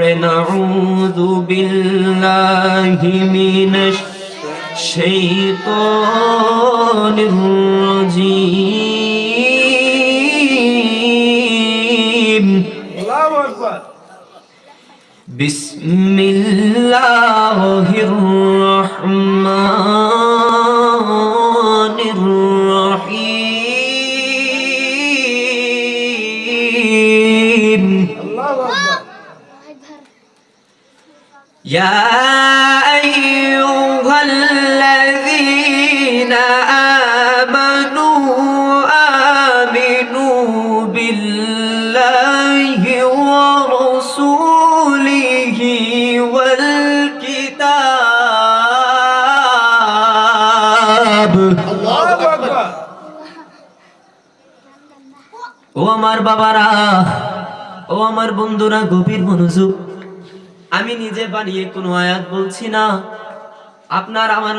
পড়েন আউযু বিল্লাহি মিনাশ শাইতানির রাজীম। আল্লাহু আকবার। বিসমিল্লাহির রহমানির রহিম। আল্লাহু আকবার। ইয়া আইয়ুহাল্লাযীনা আমানু আমিনু বিল্লাহি ওয়া রাসূলিহি ওয়াল কিতাব। আল্লাহু আকবার। ও আমার বাবারা, ও আমার বন্ধুরা, গভীর মনোযোগ। আমি নিজে বানিয়ে কোনো আয়াত বলছি না। আপনার আমার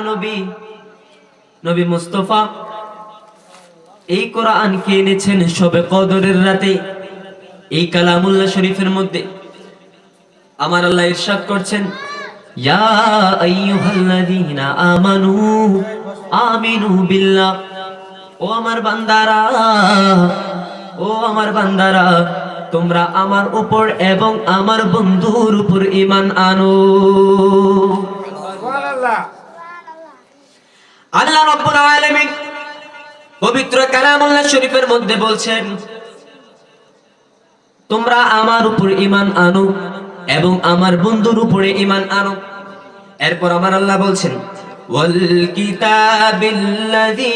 নবী মুস্তাফা এই কোরআন কে এনেছেন শবে কদরের রাতে, এই কালামুল্লাহ শরীফের মধ্যে। আমার আল্লাহ ইরশাদ করছেন, ইয়া আইয়ুহাল্লাযীনা আমানু আমিনু বিল্লাহ। ও আমার বান্দারা, তোমরা আমার উপর এবং আমার বন্ধুর উপর ঈমান আনো। আল্লাহ রাব্বুল আলামিন পবিত্র কালামুল্লাহ শরীফের মধ্যে বলছেন, তোমরা আমার উপর ঈমান আনো এবং আমার বন্ধুর উপরে ঈমান আনো। এরপর আমার আল্লাহ বলছেন, ওয়াল কিতাবিল্লাযী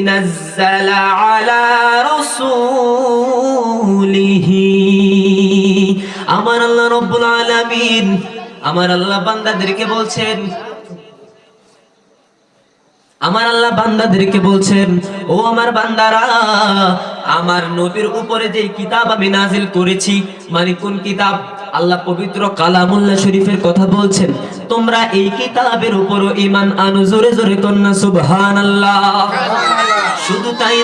নাযালা আলা রাসূলিহি। আমার আল্লাহ রাব্বুল আলামিন আমার আল্লাহ বান্দাদেরকে বলছেন, ও আমার বান্দারা, আমার নবীর উপরে যে কিতাব আমি নাজিল করেছি, মানে কোন কিতাব? আল্লাহ পবিত্র কালামুল্লাহ শরীফের কথা বলছেন, তোমরা এই কিতাবের উপরও ঈমান আনো। জোরে জোরে কন্না সুবহানাল্লাহ। শুধু তাই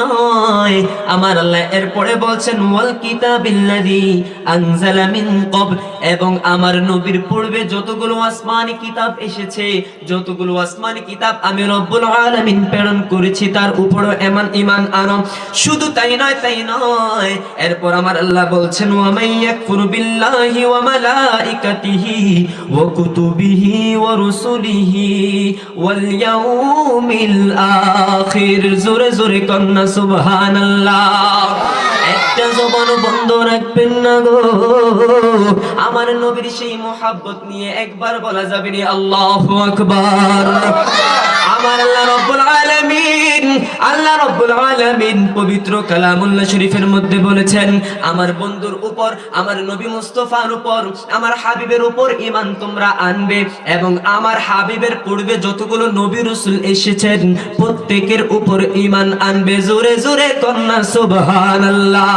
নয়, আমার আল্লাহ এরপরে বলছেন, ওয়াল কিতাবিল্লাযী আনজালা মিন ক্বাবল। এবং আমার নবীর পূর্বে যতগুলো আসমানি কিতাব এসেছে, যতগুলো আসমানি কিতাব আমি রব্বুল আলামিন প্রেরণ করেছি, তার উপরও ঈমান আনো। শুধু তাই নয়, এরপর আমার আল্লাহ বলছেন, ওয়া মাইয়াকফুর বিল্লাহি ওয়া মালাইকাতিহি ওয়া কুতুবিহি ওয়া রুসুলিহি ওয়াল ইয়াউমিল আখির। জোরে জোরে কন্না সুবহানাল্লাহ। একটা জবান বন্ধ রাখবেন না গো। আমার নবীর সেই মোহাব্বত নিয়ে একবার বলা যাবে না আল্লাহু আকবার। আমার আল্লাহ রাব্বুল আলামিন পবিত্র কালামুল্লাহ শরীফের মধ্যে বলেছেন, আমার বন্ধুর উপর, আমার নবী মুস্তাফার উপর, আমার হাবিবের উপর ঈমান তোমরা আনবে এবং আমার হাবিবের পূর্বে যতগুলো নবী রাসূল এসেছেন প্রত্যেকের উপর ঈমান আনবে। জোরে জোরে কন্না সুবহানাল্লাহ।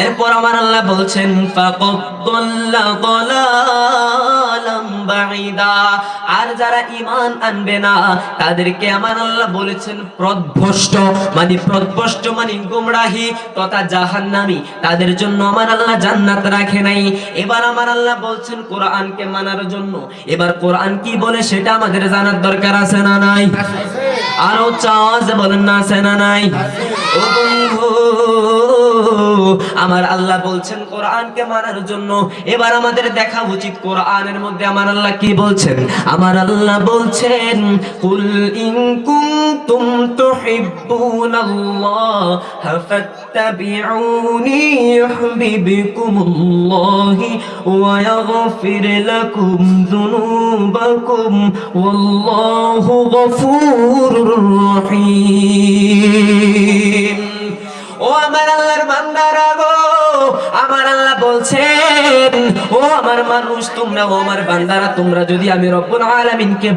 এরপর আমার আল্লাহ বলছেন, ফাকাদ দাল্লা দালালাম বাঈদা। আর যারা ঈমান আনবে না তাদেরকে আমার আল্লাহ বলেছেন পথভ্রষ্ট, মানে গোমরাহি তথা জাহান্নামী। তাদের জন্য আমার আল্লাহ জান্নাত রাখে নাই। এবার আমার আল্লাহ বলছেন কোরআনকে মানার জন্য। এবার কোরআন কি বলে সেটা আমাদের জানার দরকার আছে না নাই? আরো চাওয়াজ বলেন না, আছে না নাই? ও বন্ধু, আমার আল্লাহ বলছেন কোরআনকে মানার জন্য। এবার আমাদের দেখা উচিত কোরআনের মধ্যে আমার আল্লাহ কি বলছেন। আমার আল্লাহ বলছেন, কুল ইন কুনতুম তুহিব্বুনাল্লাহ ফাত্তাবিউনি ইউহিব্বুকুমুল্লাহ ওয়া ইয়াগফির লাকুম যুনুবাকুম ওয়াল্লাহু গফুরুর রহিম। ও আমার আল্লাহর বান্দারা গো, আমার আল্লাহ বলছেন, ও আমার মানুষ তোমরা, ও আমার বান্দারা, তোমরা যদি আমি রব্বুল আলামিনকে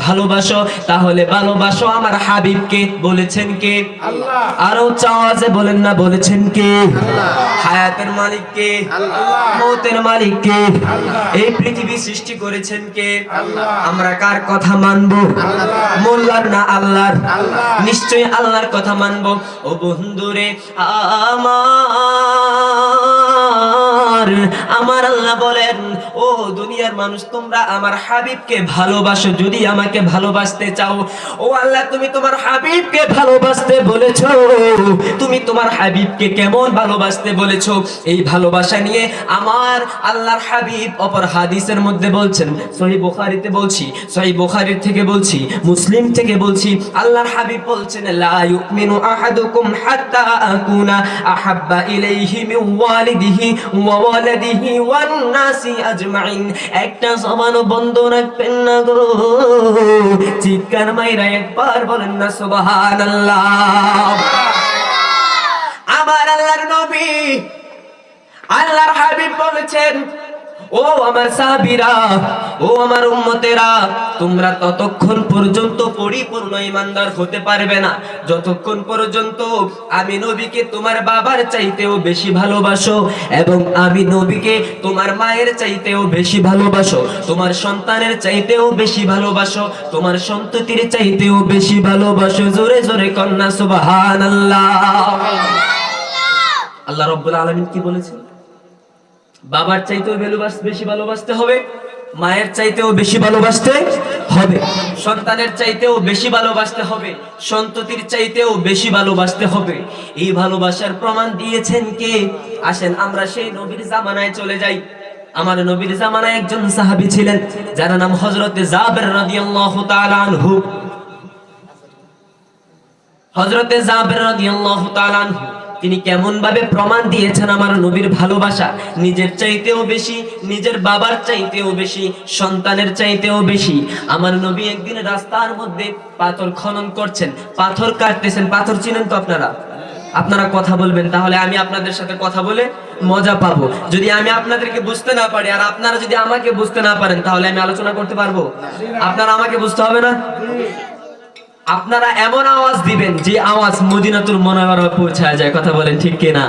ভালোবাসো, তাহলে ভালোবাসো আমার হাবিবকে। বলেছেন কে? আল্লাহ। আরো চাওয়াজে বলেন না, বলেছেন কে? আল্লাহ। হায়াতের মালিক কে? আল্লাহ। মওতের মালিক কে? আল্লাহ। এই পৃথিবী সৃষ্টি করেছেন কে? আল্লাহ। আমরা কার কথা মানবো? আল্লাহ। মোল্লার না আল্লাহর? আল্লাহ। নিশ্চয়ই আল্লাহর কথা মানবো। ও বন্ধুরে আমার, দুনিয়ার মানুষ তোমরা আমার হাবিবকে ভালোবাসো, যদি আমাকে ভালোবাসতে চাও, ও আল্লাহ তুমি তোমার হাবিবকে ভালোবাসতে বলেছো, তুমি তোমার হাবিবকে কেমন ভালোবাসতে বলেছো, এই ভালোবাসা নিয়ে আমার আল্লাহর হাবিব অপর হাদিসের মধ্যে বলছেন, সহিহ বুখারীতে বলছি, সহিহ বুখারীর থেকে বলছি, মুসলিম থেকে বলছি, আল্লাহর হাবিব বলছেন লা ইউমিনু আহাদুকুম হাত্তা আকুনা আহাব্বা ইলাইহি মিন ওয়ালিদিহি ওয়া ওয়ালাদিহি ওয়ান নাসি আজমাইন। একটা জবানও বন্ধ রাখবেন না গো, চিৎকার মাইরা একবার বলেন না সুবহানাল্লাহ। আমার আল্লাহর নবী আল্লাহর হাবিব বলেছেন, ও আমার সাহাবীরা, ও আমার উম্মতেরা, তোমরা ততক্ষণ পর্যন্ত পরিপূর্ণ ঈমানদার হতে পারবে না যতক্ষণ পর্যন্ত আমি নবীকে তোমার বাবার চাইতেও বেশি ভালোবাসো, এবং আমি নবীকে তোমার মায়ের চাইতেও বেশি ভালোবাসো, তোমার সন্তানের চাইতেও বেশি ভালোবাসো, তোমার সন্ততির চাইতেও বেশি ভালোবাসো। জোরে জোরে কন্যা সুবহানাল্লাহ। আল্লাহ রাব্বুল আলামিন কি বলেছেন? বাবার চাইতেও বেশি ভালোবাসতে হবে, মায়ের চাইতেও বেশি ভালোবাসতে হবে, সন্তানের চাইতেও বেশি ভালোবাসতে হবে, সন্ততির চাইতেও বেশি ভালোবাসতে হবে। এই ভালোবাসার প্রমাণ দিয়েছেন কে? আসেন আমরা সেই নবীর জামানায় চলে যাই। আমার নবীর জামানায় একজন সাহাবী ছিলেন যার নাম হযরতে জাবের রাদিয়াল্লাহু তাআলা আনহু। হযরতে জাবের রাদিয়াল্লাহু তাআলা আনহু তিনি কেমন ভাবে প্রমাণ দিয়েছেন আমার নবীর ভালোবাসা, নিজের চাইতেও বেশি, নিজের বাবার চাইতেও বেশি, সন্তানের চাইতেও বেশি। আমার নবী একদিন রাস্তার মধ্যে পাথর খনন করছেন, পাথর কাটতেছেন। পাথর চিনেন তো আপনারা? আপনারা কথা বলবেন, তাহলে আমি আপনাদের সাথে কথা বলে মজা পাবো। যদি আমি আপনাদেরকে বুঝতে না পারি আর আপনারা যদি আমাকে বুঝতে না পারেন, তাহলে আমি আলোচনা করতে পারবো? আপনারা আমাকে বুঝতে হবে না? আপনারা এমন আওয়াজ দিবেন যে আওয়াজ মদিনাতুল মুনাওয়ারা পৌঁছায় যায়। কথা বলেন ঠিক কিনা?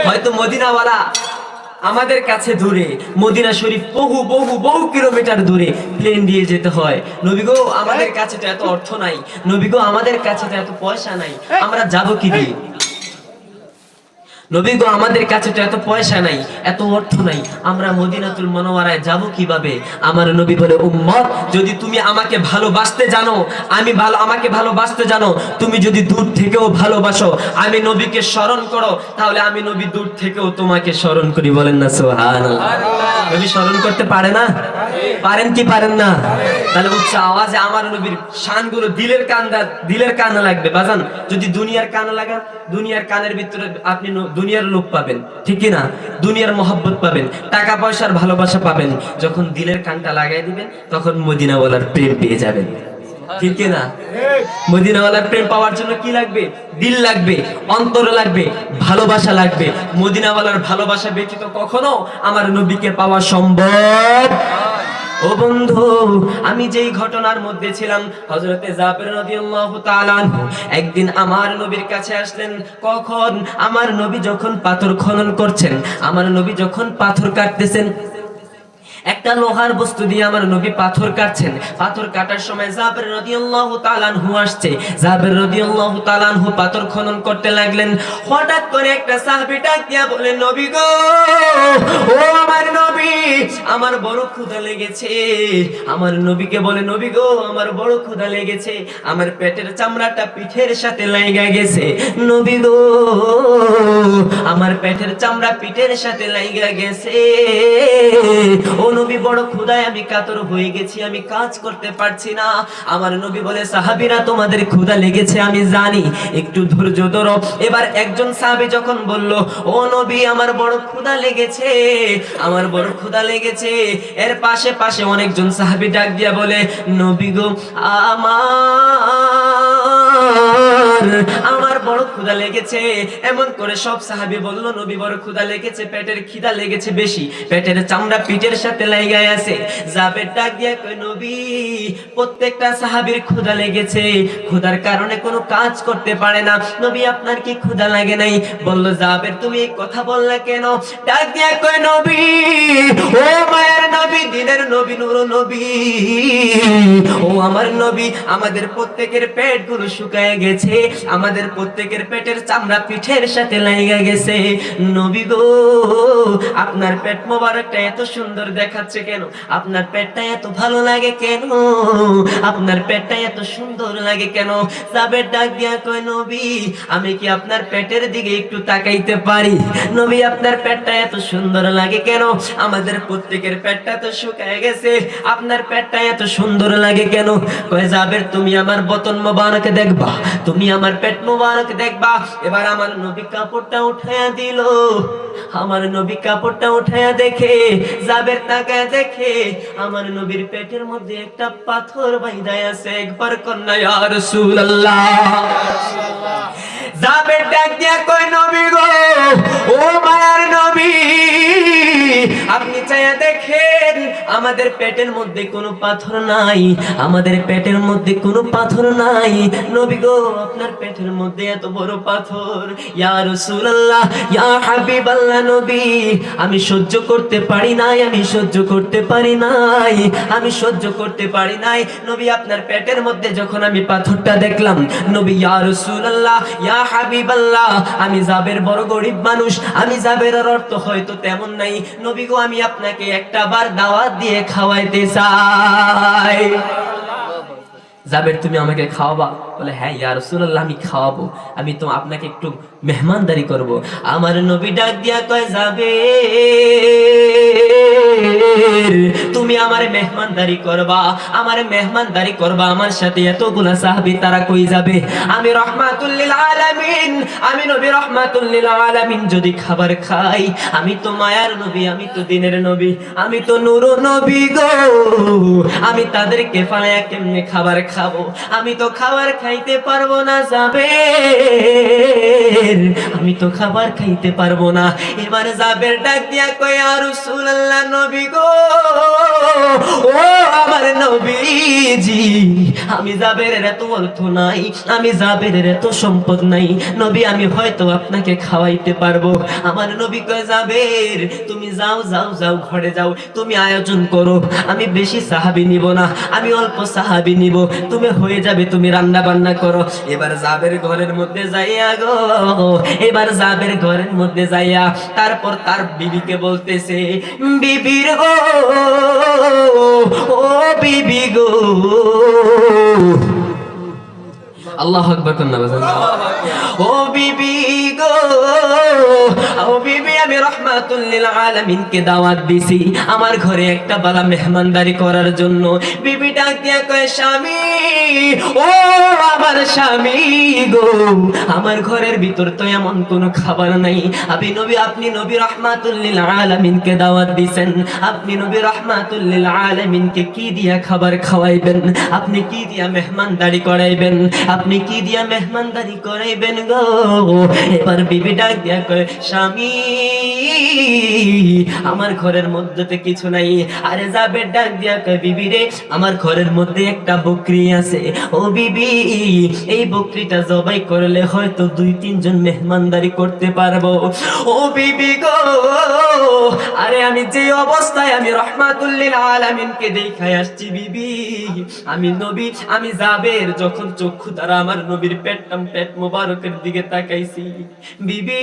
হয়তো মদিনাওয়ালা আমাদের কাছে দূরে, মদিনা শরীফ বহু বহু বহু কিলোমিটার দূরে, প্লেন দিয়ে যেতে হয়। নবী গো আমাদের কাছে তো এত অর্থ নাই, নবী গো আমাদের কাছে তো এত পয়সা নাই, আমরা যাব কি দিয়ে? নবী গো আমাদের কাছে তো এত পয়সা নাই, এত অর্থ নাই, আমরা মদিনাতুল মুনাওয়ারায় যাব কিভাবে? আমার নবী বলে, উম্মত যদি তুমি আমাকে ভালোবাসতে জানো, আমাকে ভালোবাসতে জানো, তুমি যদি দূর থেকেও ভালোবাসো, আমি নবীকে স্মরণ করো, তাহলে আমি নবী দূর থেকেও তোমাকে স্মরণ করি। বলেন না সুবহানাল্লাহ। নবী স্মরণ করতে পারে না? পারেন কি পারেন না? তাহলে উচ্চ আওয়াজে আমার নবীর শানগুলো দিলের কানে লাগবে। বাজান যদি দুনিয়ার কানে লাগা, দুনিয়ার কানের ভিতরে আপনি দুনিয়ার লোক পাবেন, ঠিক কি না? দুনিয়ার মহব্বত পাবেন, টাকা পয়সার ভালোবাসা পাবেন। যখন দিলের কানটা লাগাই দিবেন, তখন মদিনাওয়ালার প্রেম পেয়ে যাবেন, ঠিক কি না? মদিনাওয়ালার প্রেম পাওয়ার জন্য কি লাগবে? দিল লাগবে, অন্তর লাগবে, ভালোবাসা লাগবে। মদিনাওয়ালার ভালোবাসা ব্যতীত কখনো আমার নবীকে পাওয়া সম্ভব। ও বন্ধু, আমি যেই ঘটনার মধ্যে ছিলাম, হযরতে জাবের রাদিয়াল্লাহু তাআলা আনহু একদিন আমার নবীর কাছে আসলেন। কখন? আমার নবী যখন পাথর খনন করছেন, আমার নবী যখন পাথর কাটতেছেন, একটা লোহার বস্তু দিয়ে আমার নবী পাথর কাটছেন। পাথর কাটার সময় জাবের রাদিয়াল্লাহু তাআলা আনহু আসছে। জাবের রাদিয়াল্লাহু তাআলা আনহু পাথর খনন করতে লাগলেন। হঠাৎ করে একটা সাহাবী ডাক দিয়া বলেন, নবী গো, ও আমার নবী, আমার বড় ক্ষুধা লেগেছে। আমার নবীকে বলে, নবী গো, আমার বড় ক্ষুধা লেগেছে, আমার পেটের চামড়াটা পিঠের সাথে লাগা গেছে। নবী গো, আমার পেটের চামড়া পিঠের সাথে লাগা গেছে। ও নবী, বড় ক্ষুধায় আমি কাতর হয়ে গেছি, আমি কাজ করতে পারছি না। আমার নবী বলে, সাহাবীরা তোমাদের ক্ষুধা লেগেছে আমি জানি, একটু ধৈর্য ধরো। এবার একজন সাহাবী যখন বলল, ও নবী, আমার বড় ক্ষুধা লেগেছে, আমার বড় ক্ষুধা লেগেছে, এর পাশে পাশে অনেকজন সাহাবী ডাক দিয়া বলে, নবী গো, আমার বড় ক্ষুধা লেগেছে। এমন করে সব সাহাবী বলল, নবী বড় ক্ষুধা লেগেছে, পেটের খিদা লেগেছে বেশি, পেটের চামড়া পিঠের সাথে লাগাই আছে। জাবের ডাক দিয়া কয়, নবী, প্রত্যেকটা সাহাবীর ক্ষুধা লেগেছে, ক্ষুধার কারণে কোনো কাজ করতে পারে না। নবী, আপনার কি ক্ষুধা লাগে নাই? বলল, জাবের তুমি এই কথা বললা কেন? ডাক দিয়া কয়, নবী, ও মায়ের নবী, দিনের নবী, নূর নবী, ও আমার নবী, আমাদের প্রত্যেকের পেটগুলো শুকায় গেছে, আমাদের প্রত্যেক প্রত্যেকের পেটের চামড়া পিঠের সাথে লাগা গেছে। নবী গো, আপনার পেট মোবারকটা এত সুন্দর দেখাচ্ছে কেন? আপনার পেটটা এত ভালো লাগে কেন? আপনার পেটটা এত সুন্দর লাগে কেন? জাবের ডাক দিয়া কয়, নবী আমি কি আপনার পেটের দিকে একটু তাকাইতে পারি? নবী আপনার পেটটা এত সুন্দর লাগে কেন? আমাদের প্রত্যেকের পেটটা তো শুকায় গেছে, আপনার পেটটা এত সুন্দর লাগে কেন? কয়, জাবের তুমি আমার বতন মোবারক দেখবা, তুমি আমার পেট মোবারক দেখবা। এবার আমার নবী কাপড়টা উঠায়া দিল। আমার নবী কাপড়টা উঠায়া দেখে, জাবের তাকায় দেখে আমার নবীর পেটের মধ্যে একটা পাথর বাইন্ধা আছে। একবার কন্যা ইয়া রাসূলুল্লাহ। জাবের ডাক দিয়া কয়, নবী গো, ও মায়ার নবী, আপনি চাইয়া দেখেন আমাদের পেটের মধ্যে কোনো পাথর নাই, আমাদের পেটের মধ্যে কোনো পাথর নাই। নবী গো, আপনার পেটের মধ্যে এত বড় পাথর। ইয়া রাসূলুল্লাহ, ইয়া হাবিবাল্লাহ নবী, আমি সহ্য করতে পারি নাই, আমি সহ্য করতে পারি নাই, আমি সহ্য করতে পারি নাই। নবী আপনার পেটের মধ্যে যখন আমি পাথরটা দেখলাম, নবী ইয়া রাসূলুল্লাহ, ইয়া হাবিবাল্লাহ, আমি জাবের বড় গরিব মানুষ, আমি জাবের অর্থ হয়তো তেমন নাই। নবী গো, আমি আপনাকে একটা বার দাওয়াত দিয়ে খাওয়াইতে চাই। জাবের তুমি আমাকে খাওয়াবা? বলে, হ্যাঁ ইয়া রাসূলুল্লাহ, আমি খাওয়াবো, আমি তো আপনাকে একটু মেহমানদারি করব। আমার নবী ডাক দিয়া কয়, জাবের তুমি আমার মেহমানদারি করবা, আমার মেহমানদারি করবা, আমার সাথে এতগুলা সাহাবী তারা কই যাবে? আমি রাহমাতুল লিল আলামিন, আমি নবী রাহমাতুল লিল আলামিন যদি খাবার খাই, আমি তো মায়ার নবী, আমি তো দিনের নবী, আমি তো নূর নবী গো, আমি তাদেরকে ফালায়া কেমনে খাবার খাবো? আমি তো খাবার খাইতে পারবো না জাবের, আমি তো খাবার খাইতে পারবো না। এবার জাবের ডাক দিয়া কয়, ইয়া রাসূলুল্লাহ নবী গো, ও আমার নবীজি, আমি জাবেরের এত অর্থ নাই, আমি জাবেরের এত সম্পদ নাই নবী, আমি হয়তো আপনাকে খাওয়াইতে পারবো। আমার নবী কয়, জাবের তুমি যাও যাও যাও, ঘরে যাও, তুমি আয়োজন করো, আমি বেশি সাহাবী নিব না, আমি অল্প সাহাবী নিব, তুমি হয়ে যাবে, তুমি রান্না বান্না করো। এবার জাবের ঘরের মধ্যে যাইয়া গো, এবার জাবের ঘরের মধ্যে যাইয়া তারপর তার বিবিকে বলতেছে, বিবির গো, ও বিবি গো, আল্লাহু আকবার কন্যা বাজান, ও বিবি গো, ও বিবি, আমি রাহমাতুল লিল আলামিনকে দাওয়াত দিছি আমার ঘরে একটা বালা মেহমানদারি করার জন্য। বিবি ডাক দিয়া কয়, স্বামী, ও আমার স্বামী গো, আমার ঘরের ভিতর তো এমন কোনো খাবার নাই, আপনি নবী রাহমাতুল লিল আলামিনকে দাওয়াত দিবেন, আপনি নবী রাহমাতুল লিল আলামিনকে কি দিয়া খাবার খাওয়াইবেন? আপনি কি দিয়া মেহমানদারি করাইবেন? আপনি কি দিয়া মেহমানদারি করাইবেন গো? এবার বিবি ডাক দিয়া কয়, স্বামী, আমার ঘরের মধ্যে তো কিছু নাই। আরে জাবের ডাক দিয়া কয়, বিবি রে, আমার ঘরের মধ্যে একটা বকরি আছে, ও বিবি, এই বকরিটা জবাই করলে হয়তো 2-3 জন মেহমানদারি করতে পারবো। ও বিবি গো, আরে আমি যে অবস্থায় আমি রাহমাতুল লিল আলামিনকে দেখাই আসছি বিবি, আমি নবী, আমি জাবের যখন চক্ষু দ্বারা আমার নবীর পেট মোবারকের দিকে তাকাইছি বিবি,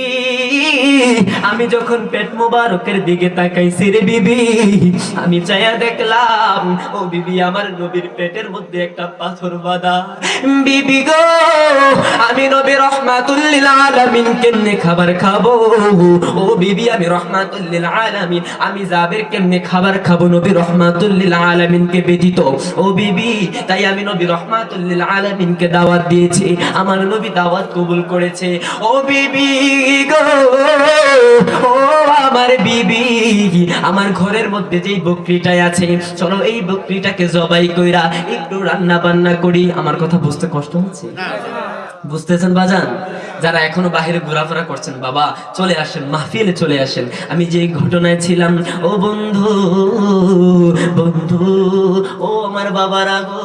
আমি যখন পেট মোবারকের দিকে তাকাইছি রে বিবি, আমি চাইয়া দেখলাম, ও বিবি, আমার নবীর পেটের মধ্যে একটা পাথর বাঁধা। বিবি গো, আমি নবী রাহমাতুল লিল আলামিন কেমনে খাবার খাবো? ও বিবি, আমি রাহমাতুল লিল আলামিন, আমি জাবের কেমনে খাবার খাবো নবী রাহমাতুল লিল আলামিনকে ব্যতীত? ও বিবি, তাই আমি নবী রাহমাতুল লিল আলামিনকে দাওয়াত দিয়েছি, আমার নবী দাওয়াত কবুল করেছে। ও বিবি গো, ও আমার বিবি, আমার ঘরের মধ্যে যেই বকরিটা আছে, চলো এই বকরিটাকে জবাই কইরা একটু রান্না বান্না করি। আমার কথা বুঝতে কষ্ট হচ্ছে? বুঝতেছেন বাজান? যারা এখনো বাহিরে ঘোরাফেরা করছেন, বাবা চলে আসেন, মাহফিলে চলে আসেন। আমি যে ঘটনায় ছিলাম, ও বন্ধু, বন্ধু, ও আমার বাবারা গো,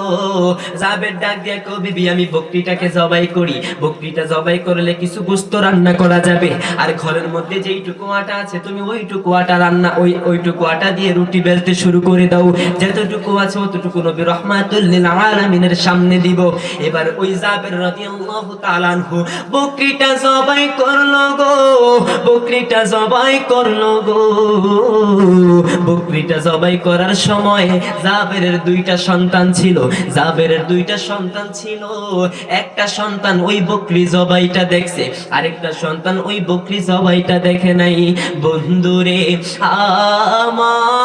জাবের ডাক দিয়া কো, বিবি, আমি বকরিটাকে জবাই করি, বকরিটা জবাই করলে কিছু গোশত রান্না করা যাবে, আর ঘরের মধ্যে যেইটুকু আটা আছে তুমি ওইটুকু আটা রান্না, ওইটুকু আটা দিয়ে রুটি বেলতে শুরু করে দাও, যতটুকু আছে অতটুকু নবী রাহমাতুল লিল আলামিনের সামনে দিব। এবার ওই জাবের রাদিয়াল্লাহু তাআলা আনহু বকরি বকরিটা জবাই করলো গো, বকরিটা জবাই করলো গো। বকরিটা জবাই করার সময় জাবেরের দুইটা সন্তান ছিল, জাবেরের দুইটা সন্তান ছিল। একটা সন্তান ওই বকরি জবাইটা দেখছে, আরেকটা সন্তান ওই বকরি জবাইটা দেখে নাই। বন্ধুরে আমার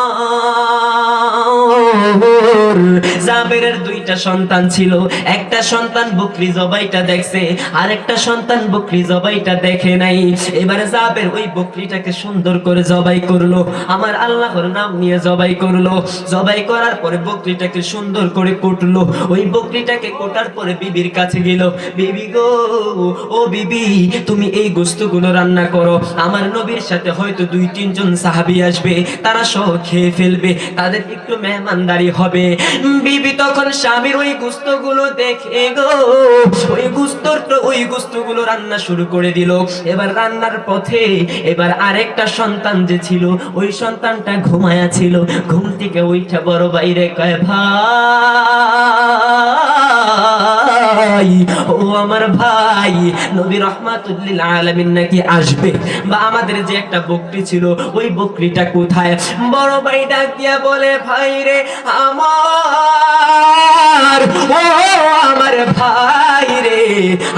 জাবেরের দুইটা সন্তান ছিল, একটা সন্তান বকরি জবাইটা দেখছে, আরেকটা সন্তান বকরি জবাইটা দেখে নাই। এবারে জাবের ওই বকরিটাকে সুন্দর করে জবাই করলো, আমার আল্লাহর নাম নিয়ে জবাই করলো। জবাই করার পরে বকরিটাকে সুন্দর করে কুটলো। ওই বকরিটাকে কোটার পরে বিবির কাছে গেল, বিবি গো, ও বিবি, তুমি এই গোশতগুলো রান্না করো, আমার নবীর সাথে হয়তো 2-3 জন সাহাবী আসবে, তারা সহ খেয়ে ফেলবে, তাদের একটু মেহমানদারি হবে। বিবি তখন স্বামীর ওই গোশতগুলো দেখে গো, ওই গোশতগুলো রান্না শুরু করে দিল। এবার রান্নার পথে এবার আরেকটা সন্তান যে ছিল, ওই সন্তানটা ঘুমায়া ছিল। ঘুম থেকে উঠা বড় বাইরে কয়, ভাই, ও আমার ভাই, নবী রাহমাতুল লিল আলামিন নাকি আসবে, বা আমাদের যে একটা বকরি ছিল ওই বকরিটা কোথায়? বড় ভাই ডাক দিয়া বলে, ভাই রে আমার, ও আমার ভাই রে,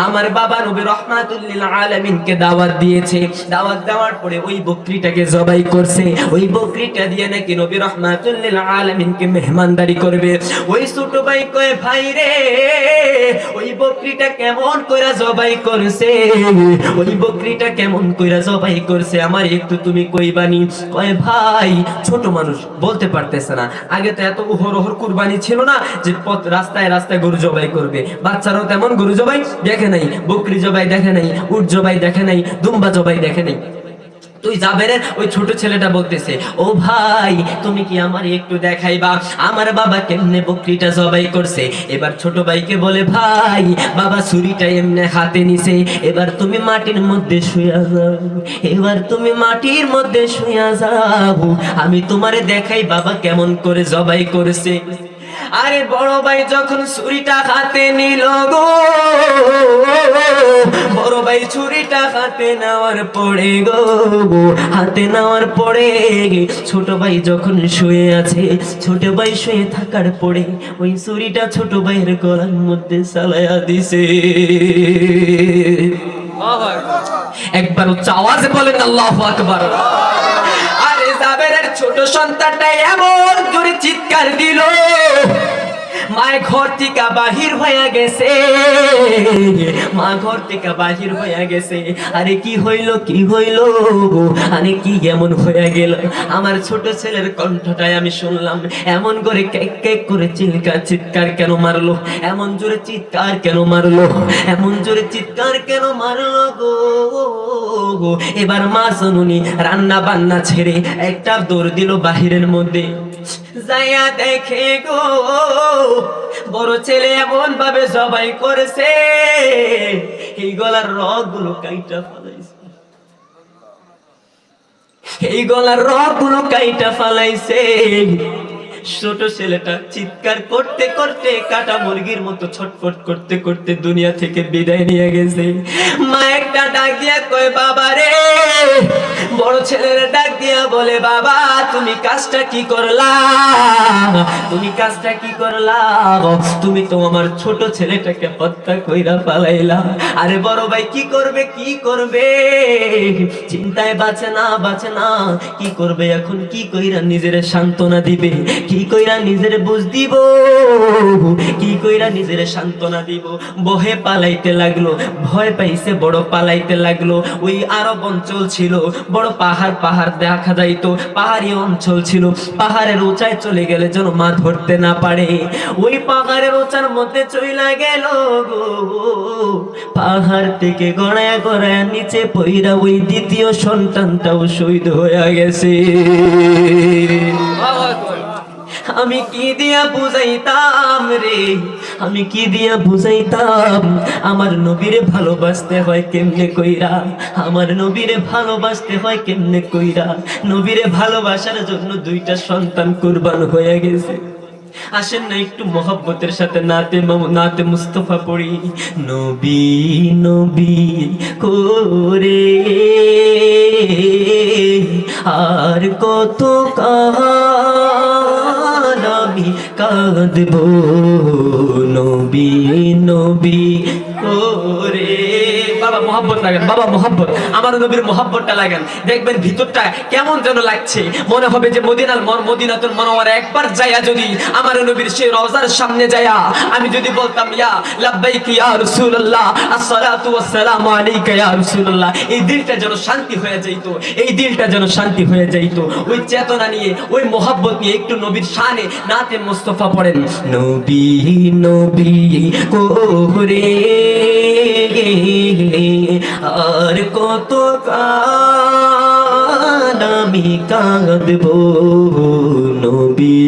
আমার বাবা নবী রাহমাতুল লিল আলামিনকে দাওয়াত দিয়েছে, দাওয়াত দেওয়ার পরে ওই বকরিটাকে জবাই করছে। ওই বকরিটা দিয়ে নাকি নবী রাহমাতুল লিল আলামিনকে মেহমানদারি করবে। ওই ছোট ভাই কয়, ভাই রে, ওই বকরিটা কেমন কইরা জবাই করছে, ওই বকরিটা কেমন কইরা জবাই করছে আমার একটু তুমি কইবানি? কয়, ভাই, ছোট মানুষ বলতে পারতেছে না, আগে তো এত উহরহর কুরবানি ছিল না যে রাস্তায় রাস্তায় গরু জবাই করবে। বাচ্চারাও তেমন গরু জবাই দেখে নাই, বকরি জবাই দেখে নাই, উট জবাই দেখে নাই, দুম্বা জবাই দেখে নাই। তুই জাবেরের ওই ছোট ছেলেটা বলতেছে, ও ভাই, তুমি কি আমার একটু দেখাইবা আমার বাবা কেমনে বকরিটা জবাই করছে? এবার ছোট ভাইকে বলে, ভাই, বাবা ছুরিটা এমনে হাতে নিছে, এবার তুমি মাটির মধ্যে শুয়া যাও, এবার তুমি মাটির মধ্যে শুয়া যাও, আমি তোমারে দেখাই বাবা কেমন করে জবাই করেছে। আরে বড় ভাই যখন ছুরিটা হাতে নিল গো, বড় ভাই ছুরিটা হাতে নেওয়ার পরে গো, হাতে নেওয়ার পরে ছোট ভাই যখন শুয়ে আছে, ছোট ভাই শুয়ে থাকার পরে ওই ছুরিটা ছোট ভাইয়ের গলার মধ্যে চালায়া দিছে। একবার উচ্চ আওয়াজে বলেন আল্লাহু আকবার। আরে জাবেরের ছোট সন্তানটা এমন জোরে চিৎকার দিল, মায় ঘর থেকে বাহির হয়ে গেছে, মা ঘর থেকে বাহির হয়ে গেছে। আরে কি হইল, কি হইল, আরে কি এমন হয়ে গেল? আমার ছোট ছেলের কণ্ঠটাই আমি শুনলাম, এমন করে কেক কেক করে চিৎকার কেন মারলো, এমন জোরে চিৎকার কেন মারলো, এমন জোরে চিৎকার কেন মারলো গো। এবার মা জননী রান্না বান্না ছেড়ে একটা দৌড় দিল বাহিরের মধ্যে, যাইয়া দেখে গো বড় ছেলে এমন ভাবে জবাই করেছে, এই গলার রগ গুলো কাইটা ফালাইছে, এই গলার রগ গুলো কাইটা ফালাইছে। ছোট ছেলেটা চিৎকার করতে করতে কাটা মুরগির মতো ছটফট করতে করতে দুনিয়া থেকে বিদায় নিয়ে গেছে। মা একটা ডাক দিয়া কয়, বাবা রে, বড় ছেলের ডাক দিয়া বলে, বাবা, তুমি কাজটা কি করলা, তুমি কাজটা কি করলা, তুমি তো আমার ছোট ছেলেটাকে হত্যা কইরা পালাইলা। আরে বড় ভাই কি করবে, কি করবে, চিন্তায় বাঁচে না, বাঁচে না, কি করবে এখন, কি কইরা নিজের সান্ত্বনা দিবে, কি কইরা নিজের বুঝ দিব, কি কইরা নিজের সান্ত্বনা দিব। বহে পালাইতে লাগলো, ভয় পাইছে বড়, পালাইতে লাগলো। ওই আরব অঞ্চল ছিল, বড় পাহাড় পাহাড় দেখা যাইতো, পাহাড়ি অঞ্চল ছিল, পাহাড়ের উঁচায় চলে গেলে যেন মা ধরতে না পারে, ওই পাহাড়ের উঁচার মধ্যে চইলা গেল গো। পাহাড় থেকে গড়ায় গড়ায় নিচে পইরা ওই দ্বিতীয় সন্তানটাও শহীদ হয়ে গেছে। আমি কি দিয়া বুঝাইতাম রে, আমি কি দিয়া বুঝাইতাম আমার নবীরে ভালোবাসতে হয় কেমনে কইরা, আমার নবীরে ভালোবাসতে হয় কেমনে কইরা। নবীরে ভালোবাসার জন্য দুইটা সন্তান কুরবান হয়ে গেছে। আসেন না একটু মোহাব্বতের সাথে নাতে মুস্তফা পড়ি। নবী নবী করে আর কত কাল আমি কাঁদবো, নবী নবী করে। বাবা মোহাব্বত লাগেন, বাবা মোহাব্বত, আমার নবীর মোহাব্বতটা লাগেন, দেখবেন ভিতরটা কেমন যেন লাগছে, মনে হবে যে মদিনাতুল মুনাওয়ারা একবার যায়া যদি আমার নবীর সেই রওজার সামনে যায়া আমি যদি বলতাম ইয়া লাব্বাইক ইয়া রাসূলুল্লাহ, আসসালাতু ওয়াসসালামু আলাইকা ইয়া রাসূলুল্লাহ, এই দিলটা যেন শান্তি হয়ে যাইতো, এই দিলটা যেন শান্তি হয়ে যাইতো। ওই চেতনা নিয়ে, ওই মোহাব্বত নিয়ে একটু নবীর শানে নাতে মুস্তাফা পড়েন। নবী নবী করে আর কত কাল আমি কাঁদবো, নবী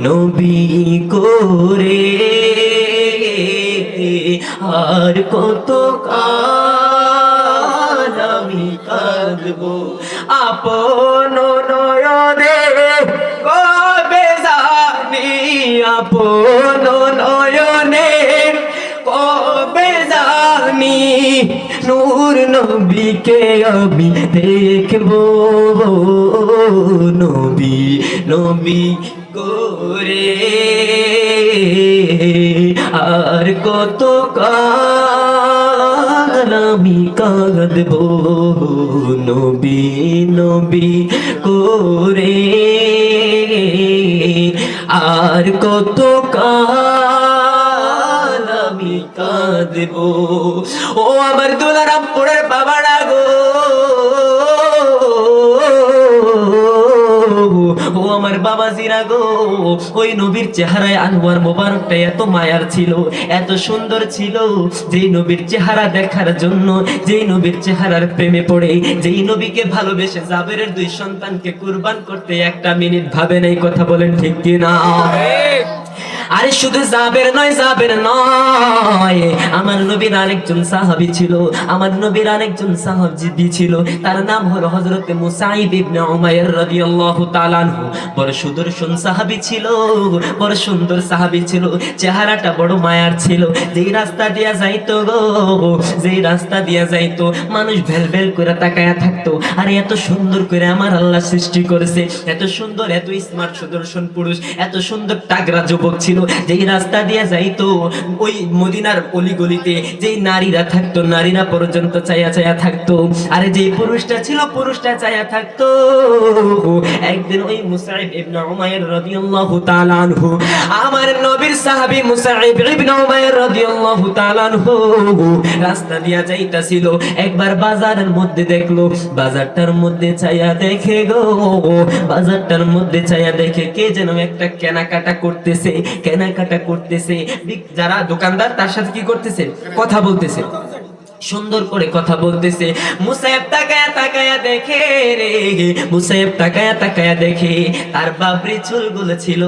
নবী করে আর কত কাল আমি কাঁদবো। আপন নয়নে কবে জানি, আপন নয়নে কবে জানি নূর নবীকে আমি দেখবো, নবী নবী করে আর কত কাল আমি কাঁদবো, নবী নবী করে আর কত কাল আমি কাঁদবো। ও আমার দুলারামপুরের বাবারা গো, ও আমার বাবাজিরা গো, ওই নবীর চেহারায় আনোয়ার মোবারকটা এত মায়ার ছিল, এত সুন্দর ছিল, যেই নবীর চেহারা দেখার জন্য, যেই নবীর চেহারার প্রেমে পড়ে, যেই নবীকে ভালোবেসে জাবেরের 2 সন্তানকে কুরবান করতে একটা মিনিট ভাবে নাই। কথা বলেন ঠিক কিনা? আরে শুধু জাবের নয়, জাবের নয়, আমার নবীর আরেকজন সাহাবী ছিল, আমার নবীর আরেকজন সাহাবী ছিল, তার নাম হলো হযরত মুসাইব ইবনে উমাইর রাদিয়াল্লাহু তাআলা আনহু। বড় সুদর্শন সাহাবী ছিল, বড় সুন্দর সাহাবী ছিল, চেহারাটা বড় মায়ার ছিল। যেই রাস্তা দিয়া যাইতো গো, যেই রাস্তা দিয়া যাইতো মানুষ ভেলভেল করে তাকায়া থাকতো। আরে এত সুন্দর করে আমার আল্লাহ সৃষ্টি করেছে, এত সুন্দর, এত স্মার্ট সুদর্শন পুরুষ, এত সুন্দর তাগড়া যুবক ছিল। যেই রাস্তা দিয়ে যাইতো ওই মদিনার অলিগলিতে যেই নারীরা থাকতো, নারীরা পর্যন্ত চায়া চায়া থাকতো। আরে যেই পুরুষটা ছিল, পুরুষটা চায়া থাকতো। একদিন ওই মুসাইব ইবনে উমাইর রাদিয়াল্লাহু তাআলা আনহু, আমার নবীর সাহাবী মুসাইব ইবনে উমাইর রাদিয়াল্লাহু তাআলা আনহু রাস্তা দিয়া যাইতাছিল, একবার বাজারের মধ্যে দেখলো, বাজারটার মধ্যে চায়া দেখে গো, বাজারটার মধ্যে চায়া দেখে কে যেন একটা কেনাকাটা করতেছে, কেনাকাটা করতেছে। যারা দোকানদার তার সাথে কি করতেছে? কথা বলতেছে, সুন্দর করে কথা বলতেছে। মুসাইব তাকায়া তাকায়া দেখে রে, মুসাইব তাকায়া তাকায়া দেখে তার বাবরি চুলগুলো ছিল,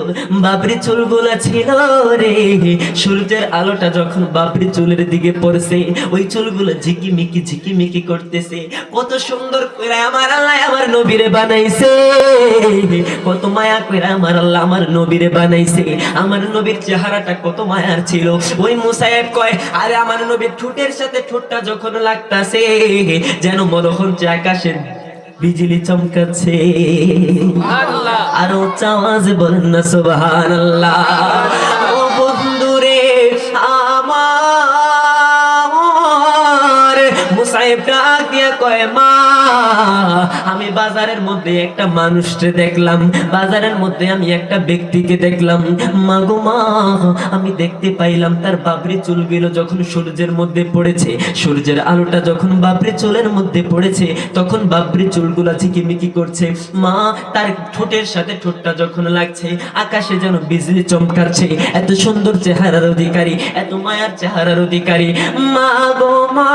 বাবরি চুলগুলো ছিল রে। সূর্যের আলোটা যখন বাবরি চুলের দিকে পড়ছে, ওই চুলগুলো ঝিকিমিকি ঝিকিমিকি করতেছে। কত সুন্দর করে আমার আল্লাহ আমার নবীরে বানাইছে, কত মায়া করে আমার আল্লাহ আমার নবীরে বানাইছে। আমার নবীর চেহারাটা কত মায়ার ছিল। ওই মুসাইব কয়, আরে আমার নবীর ঠোঁটের সাথে ঠোঁটটা যখন লাগতাছে যেন মনে হচ্ছে আকাশে বিজলি চমকাচ্ছে। আর উচ্চ আওয়াজে বলেন না সুবহানাল্লাহ। ও বন্ধুরে আমার, মুসাইব ডাক দিয়া কয়, মা আমি বাজারের মধ্যে একটা মানুষকে দেখলাম, বাজারের মধ্যে আমি একটা ব্যক্তিকে দেখলাম। মা গো মা, আমি দেখতে পাইলাম তার বাবরি চুলগুলো যখন সূর্যের মধ্যে পড়েছে, সূর্যের আলোটা যখন বাবরি চুলের মধ্যে পড়েছে, তখন বাবরি চুলগুলা ঝিকিমিকি করছে। মা তার ঠোঁটের সাথে ঠোঁটটা যখন লাগছে, আকাশে যেন বিজলি চমকাচ্ছে। এত সুন্দর চেহারার অধিকারী, এত মায়ার চেহারার অধিকারী। মা গো মা,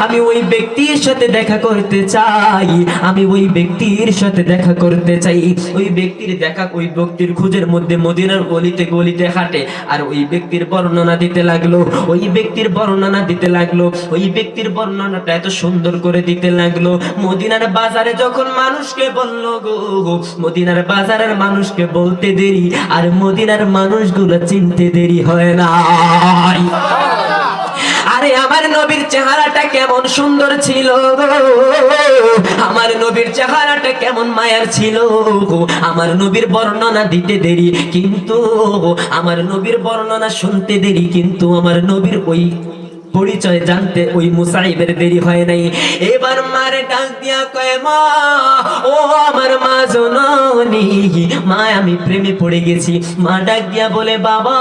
আমি ওই ব্যক্তির সাথে দেখা করতে চাই, আমি ওই ব্যক্তির সাথে দেখা করতে চাই। ওই ব্যক্তির খোঁজের মধ্যে মদিনার গলিতে গলিতে হাঁটে, আর ওই ব্যক্তির বর্ণনা দিতে লাগলো, ওই ব্যক্তির বর্ণনা দিতে লাগলো, ওই ব্যক্তির বর্ণনাটা এত সুন্দর করে দিতে লাগলো। মদিনার বাজারে যখন মানুষকে বলল গো, মদিনার বাজারের মানুষকে বলতে দেরি, আর মদিনার মানুষগুলো চিনতে দেরি হয় না। আরে আমার নবীর চেহারাটা কেমন সুন্দর ছিল গো, আমার নবীর চেহারাটা কেমন মায়ার ছিল গো। আমার নবীর বর্ণনা দিতে দেরি, কিন্তু আমার নবীর বর্ণনা শুনতে দেরি, কিন্তু আমার নবীর ওই পরিচয় জানতে ওই মুসাইবের দেরি হয় নাই। এবার মারে ডাক দিয়া কয়, মা ও আমার মা জননী, মা আমি প্রেমে পড়ে গেছি। মা ডাক দিয়া বলে, বাবা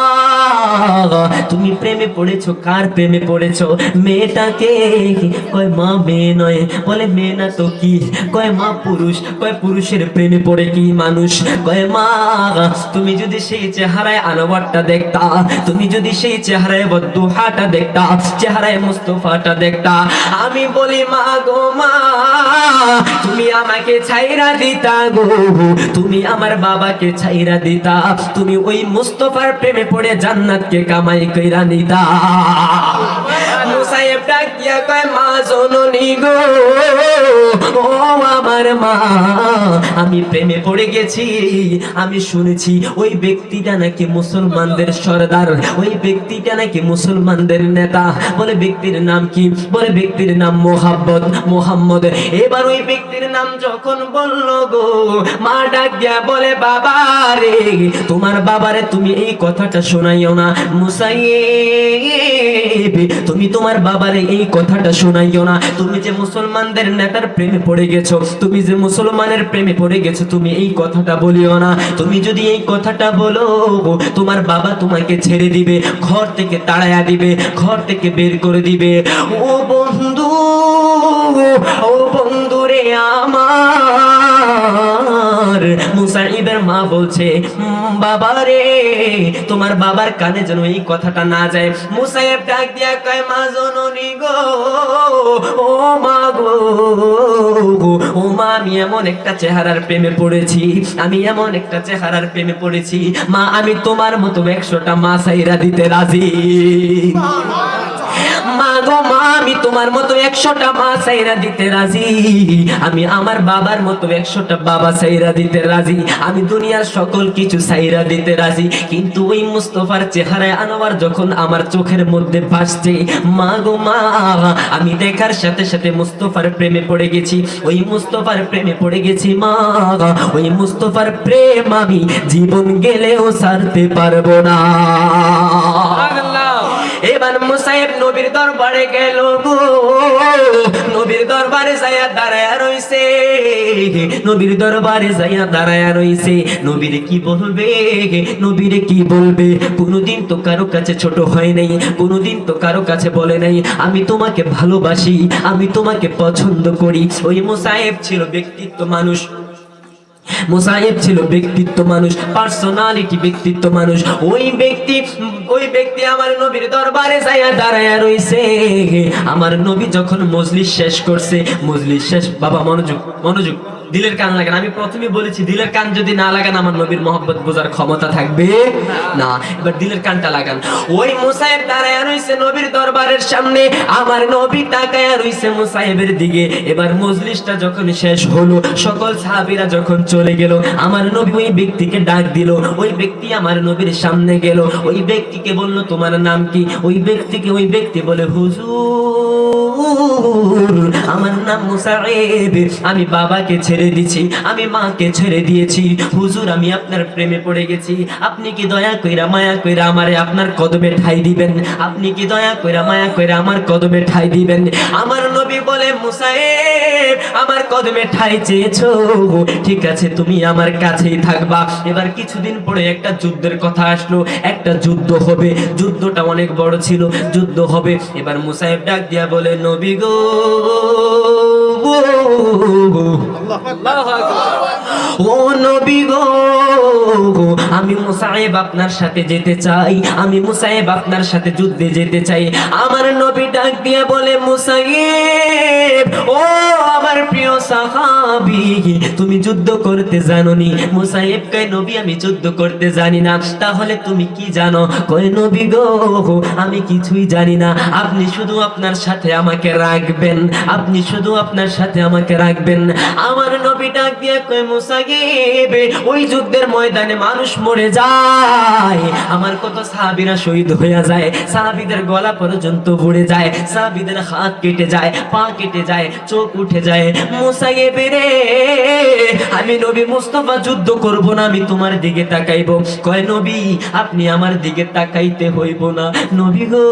তুমি প্রেমে পড়েছো, কার প্রেমে পড়েছো? মেয়েটাকে। কয় মা মেয়ে নয়। বলে মেয়ে না তো কি? কয় মা পুরুষ। কয় পুরুষের প্রেমে পড়ে কি মানুষ? কয় মা তুমি যদি সেই চেহারায় আনোয়ারটা দেখতা, তুমি যদি সেই চেহারায় বদদুহাটা দেখতা, চেহারায় মুস্তফাটা দেখতা। আমি বলি মা গো মা, তুমি আমাকে ছাইরা দিতা গো, তুমি আমার বাবাকে ছাইরা দিতা, তুমি ওই মুস্তফার প্রেমে পড়ে জান্নাতকে কামাই কইরা নিতা। মুসাইব ডাক দিয়া কয়, মা জননী গো, ও আমার মা, আমি প্রেমে পড়ে গেছি। আমি শুনেছি ওই ব্যক্তিটা নাকি মুসলমানদের সরদার, ওই ব্যক্তিটা নাকি মুসলমানদের নেতা। বলে ব্যক্তির নাম কি? বলে ব্যক্তির নাম মোহাম্মদ। এবার ওই ব্যক্তির নাম যখন বলল গো, মা ডাক দিয়া বলে, বাবা রে, তোমার বাবারে তুমি এই কথাটা শোনাইও না। মুসাইব, তুমি তোমার বাবারে এই কথাটা শোনাইও না। তুমি যে মুসলমানদের নেতার প্রেমে পড়ে গেছো, তুমি যে মুসলমানের প্রেমে পড়ে গেছো, তুমি এই কথাটা বলিও না। তুমি যদি এই কথাটা বলো, তোমার বাবা তোমাকে ছেড়ে দিবে, ঘর থেকে তাড়ায়া দিবে, ঘর থেকে বের করে দিবে। ও বন্ধু, ও বন্ধু রে আমার। মুসাইবের মা বলছে, বাবা রে, তোমার বাবার কানে যেন এই কথাটা না যায়। মুসাইব ডাক দিয়া কয়, মা জননী গো, ও মা গো, ও মা, আমি এমন একটা চেহারার প্রেমে পড়েছি, আমি এমন একটা চেহারার প্রেমে পড়েছি মা, আমি তোমার মতো 100টা মা ছাইরা দিতে রাজি। মা গো মা, আমি তোমার মতো 100টা মা ছাইরা দিতে রাজি, আমি আমার বাবার মতো 100টা বাবা ছাইরা দিতে রাজি, আমি দুনিয়ার সকল কিছু ছাইরা দিতে রাজি। কিন্তু ওই মুস্তফার চেহারায় আনোয়ার যখন আমার চোখের মধ্যে ভাসছে, মা গো মা, আমি দেখার সাথে সাথে মুস্তফার প্রেমে পড়ে গেছি, ওই মুস্তফার প্রেমে পড়ে গেছি মা, ওই মুস্তফার প্রেম আমি জীবন গেলেও ছাড়তে পারবো না। এবার মুসাইব নবীর দরবারে গেল গো, নবীর দরবারে যাইয়া দাঁড়ায়া রইছে, নবীর দরবারে যাইয়া দাঁড়ায়া রইছে। নবীরে কি বলবে, নবীরে কি বলবে? কোনোদিন তো কারো কাছে ছোট হয় নাই, কোনোদিন তো কারো কাছে বলে নাই আমি তোমাকে ভালোবাসি, আমি তোমাকে পছন্দ করি। ওই মুসাইব ছিল ব্যক্তিত্ব মানুষ, মুসাইব ছিল ব্যক্তিত্ব মানুষ, পার্সোনালিটি ব্যক্তিত্ব মানুষ। ওই ব্যক্তি আমার নবীর দরবারে যাইয়া দাঁড়ায়া রইছে। আমার নবী যখন মজলিস শেষ করছে, মজলিস শেষ, বাবা মনোযোগ মনোযোগ, দিলের কান লাগান। আমি প্রথমে বলেছি দিলের কান যদি না লাগান আমার নবীর মহব্বত বোঝার ক্ষমতা থাকবে না। এবার দিলের কানটা লাগান। ওই মুসাইব দাঁড়ায়া রইছে নবীর দরবারের সামনে, আমার নবী তাকায়া রইছে মুসাইবের দিকে। এবার মজলিসটা যখন শেষ হলো, সকল সাহাবীরা যখন চলে গেল, আমার নবী ওই ব্যক্তিকে ডাক দিল। ওই ব্যক্তি আমার নবীর সামনে গেল, ওই ব্যক্তিকে বলল, তোমার নাম কি? ওই ব্যক্তি বলে, হুজুর আমার নাম মুসাইব, আমি বাবাকে ছেড়ে দিয়েছি, আমি মাকে ছেড়ে দিয়েছি, হুজুর আমি আপনার প্রেমে পড়ে গেছি, আপনি কি দয়া কইরা মায়া কইরা আমারে আপনার কদমে ঠাই দিবেন? আপনি কি দয়া কইরা মায়া কইরা আমার কদমে ঠাই দিবেন? আমার নবী বলে, মুসাইব আমার কদমে ঠাই চেয়েছো, ঠিক আছে তুমি আমার কাছেই থাকবা। এবার কিছুদিন পরে একটা যুদ্ধের কথা আসলো, একটা যুদ্ধ হবে, যুদ্ধটা অনেক বড় ছিল, যুদ্ধ হবে। এবার মুসাইব ডাক দিয়া বলে, নবী গো, ও নবী গো, আমি মুসাইব আপনার সাথে যেতে চাই, আমি মুসাইব আপনার সাথে যুদ্ধে যেতে চাই। আমার নবী ডাক দিয়ে বলে, মুসাইব, ও আমার প্রিয় সাহাবী, তুমি যুদ্ধ করতে জানো নি? মুসাইব কয়, নবী আমি যুদ্ধ করতে জানি না। তাহলে তুমি কি জানো? কয়, নবী গো, আমি কিছুই জানি না, আপনি শুধু আপনার সাথে আমাকে রাখবেন, আপনি শুধু আপনার সাথে আমাকে রাখবেন। আমার নবী ডাক দিয়ে কয়, মুসাইব, ওই যুদ্ধের ময়দানে মানুষ মরে যায়, আমার কত সাহাবীরা শহীদ হয়ে যায়, সাহাবীদের গলা পর্যন্ত পুড়ে যায়, সাহাবীদের হাত কেটে যায়, পা কেটে যায়, চোখ উঠে যায়। মুসাইব রে, আমি নবী মুস্তাফা যুদ্ধ করব না, আমি তোমার দিকে তাকাইবো। কয়, নবী আপনি আমার দিকে তাকাইতে হইব না, নবী গো,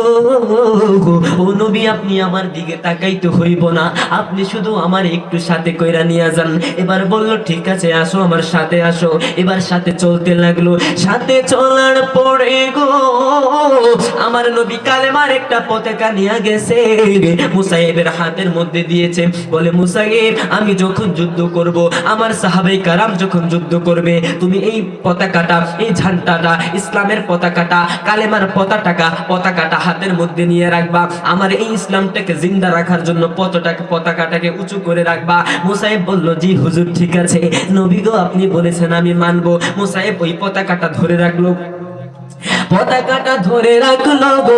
ও নবী আপনি আমার দিকে তাকাইতে হইব না, আপনি শুধু আমার একটু সাথে কইরা নিয়ে যান। এবার বলল, ঠিক আছে আসো, আমার সাথে আসো। এবার সাথে চলতে লাগলো। সাথে চলার পরে গো, আমার নবী কালেমার একটা পতাকা নিয়ে গেছে, মুসাইবের হাতের মধ্যে দিয়েছে। বলে, মুসাইব আমি যখন যুদ্ধ করব, আমার সাহাবায়ে কারাম যখন যুদ্ধ করবে, তুমি এই পতাকাটা, এই ঝান্ডাটা, ইসলামের পতাকাটা, কালেমার পতাকাটা হাতের মধ্যে নিয়ে রাখবা। আমার এই ইসলামটাকে জিন্দা রাখার জন্য পতাকাটাকে উঁচু করে রাখবা। মুসাইব বলল, জি হুজুর ঠিক আছে, নবী গো আপনি বলেছেন, আমি মানবো। মুসাইব ওই পতাকাটা ধরে রাখলো, পতাকাটা ধরে রাখলো গো।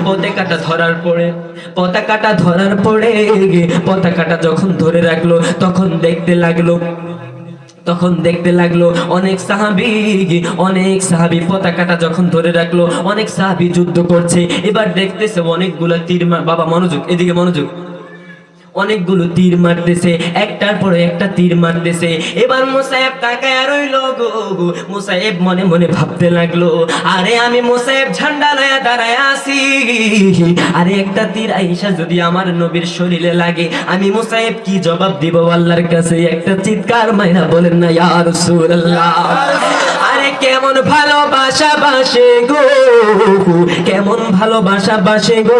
পতাকাটা ধরার পরে পতাকাটা যখন ধরে রাখলো, তখন দেখতে লাগলো অনেক সাহাবী পতাকাটা যখন ধরে রাখলো, অনেক সাহাবী যুদ্ধ করছে। এবার দেখতেছে অনেকগুলো তীর, বাবা মনোযোগ, এদিকে মনোযোগ, অনেকগুলো তীর মারতেছে, একটার পরে একটা তীর মারতেছে। এবার মুসাইব তাকায় রইল গো। মুসাইব মনে মনে ভাবতে লাগলো, আরে আমি মুসাইব ঝান্ডা লয়া দাঁড়ায় আছি, আরে একটা তীর আইসা যদি আমার নবীর শরীরে লাগে, আমি মুসাইব কি জবাব দিব আল্লাহর কাছে? একটা চিৎকার মাইরা বলেন না, ইয়া রাসূলুল্লাহ। আরে কেমন ভালোবাসা বাসে গো, কেমন ভালোবাসা বাসে গো।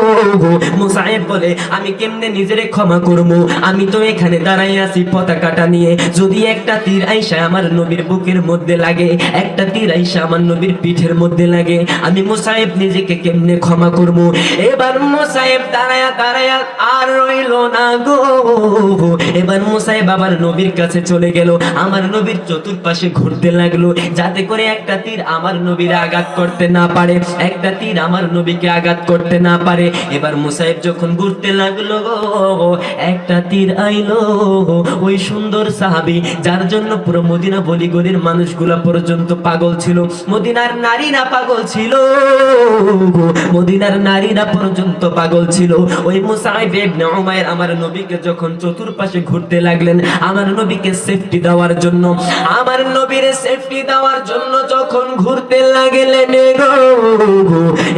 মুসাইব বলে, আমি কেমনে নিজেরে ক্ষমা করবো? আমি তো এখানে দাঁড়াই আছি পতাকাটা নিয়ে, যদি একটা তীর আইসা আমার নবীর বুকের মধ্যে লাগে, একটা তীর আইসা আমার নবীর পিঠের মধ্যে লাগে, আমি মুসাইব নিজেকে কেমনে ক্ষমা করবো? এবার মুসাইব দাঁড়ায়া আর রইল না গো। এবার মুসাইব আবার নবীর কাছে চলে গেল, আমার নবীর চতুর্পাশে ঘুরতে লাগলো, যাতে করে একটা তীর আমার নবীর আঘাত করতে না পারে, একটা তীর আমার নবীকে আঘাত করতে না পারে। এবার মুসাইব যখন ঘুরতে লাগলো গো, একটা তীর আইলো ওই সুন্দর সাহাবী, যার জন্য পুরো মদিনা বলিগলির মানুষগুলা পর্যন্ত পাগল ছিল, মদিনার নারীরা পাগল ছিল, মদিনার নারীরা পর্যন্ত পাগল ছিল। ওই মুসাইব ইবনে উমাইর আমার নবীকে যখন চতুর্পাশে ঘুরতে লাগলেন, আমার নবীকে সেফটি দেওয়ার জন্য, আমার নবীর সেফটি দেওয়ার জন্য যখন ঘুরতে লাগলেন গো,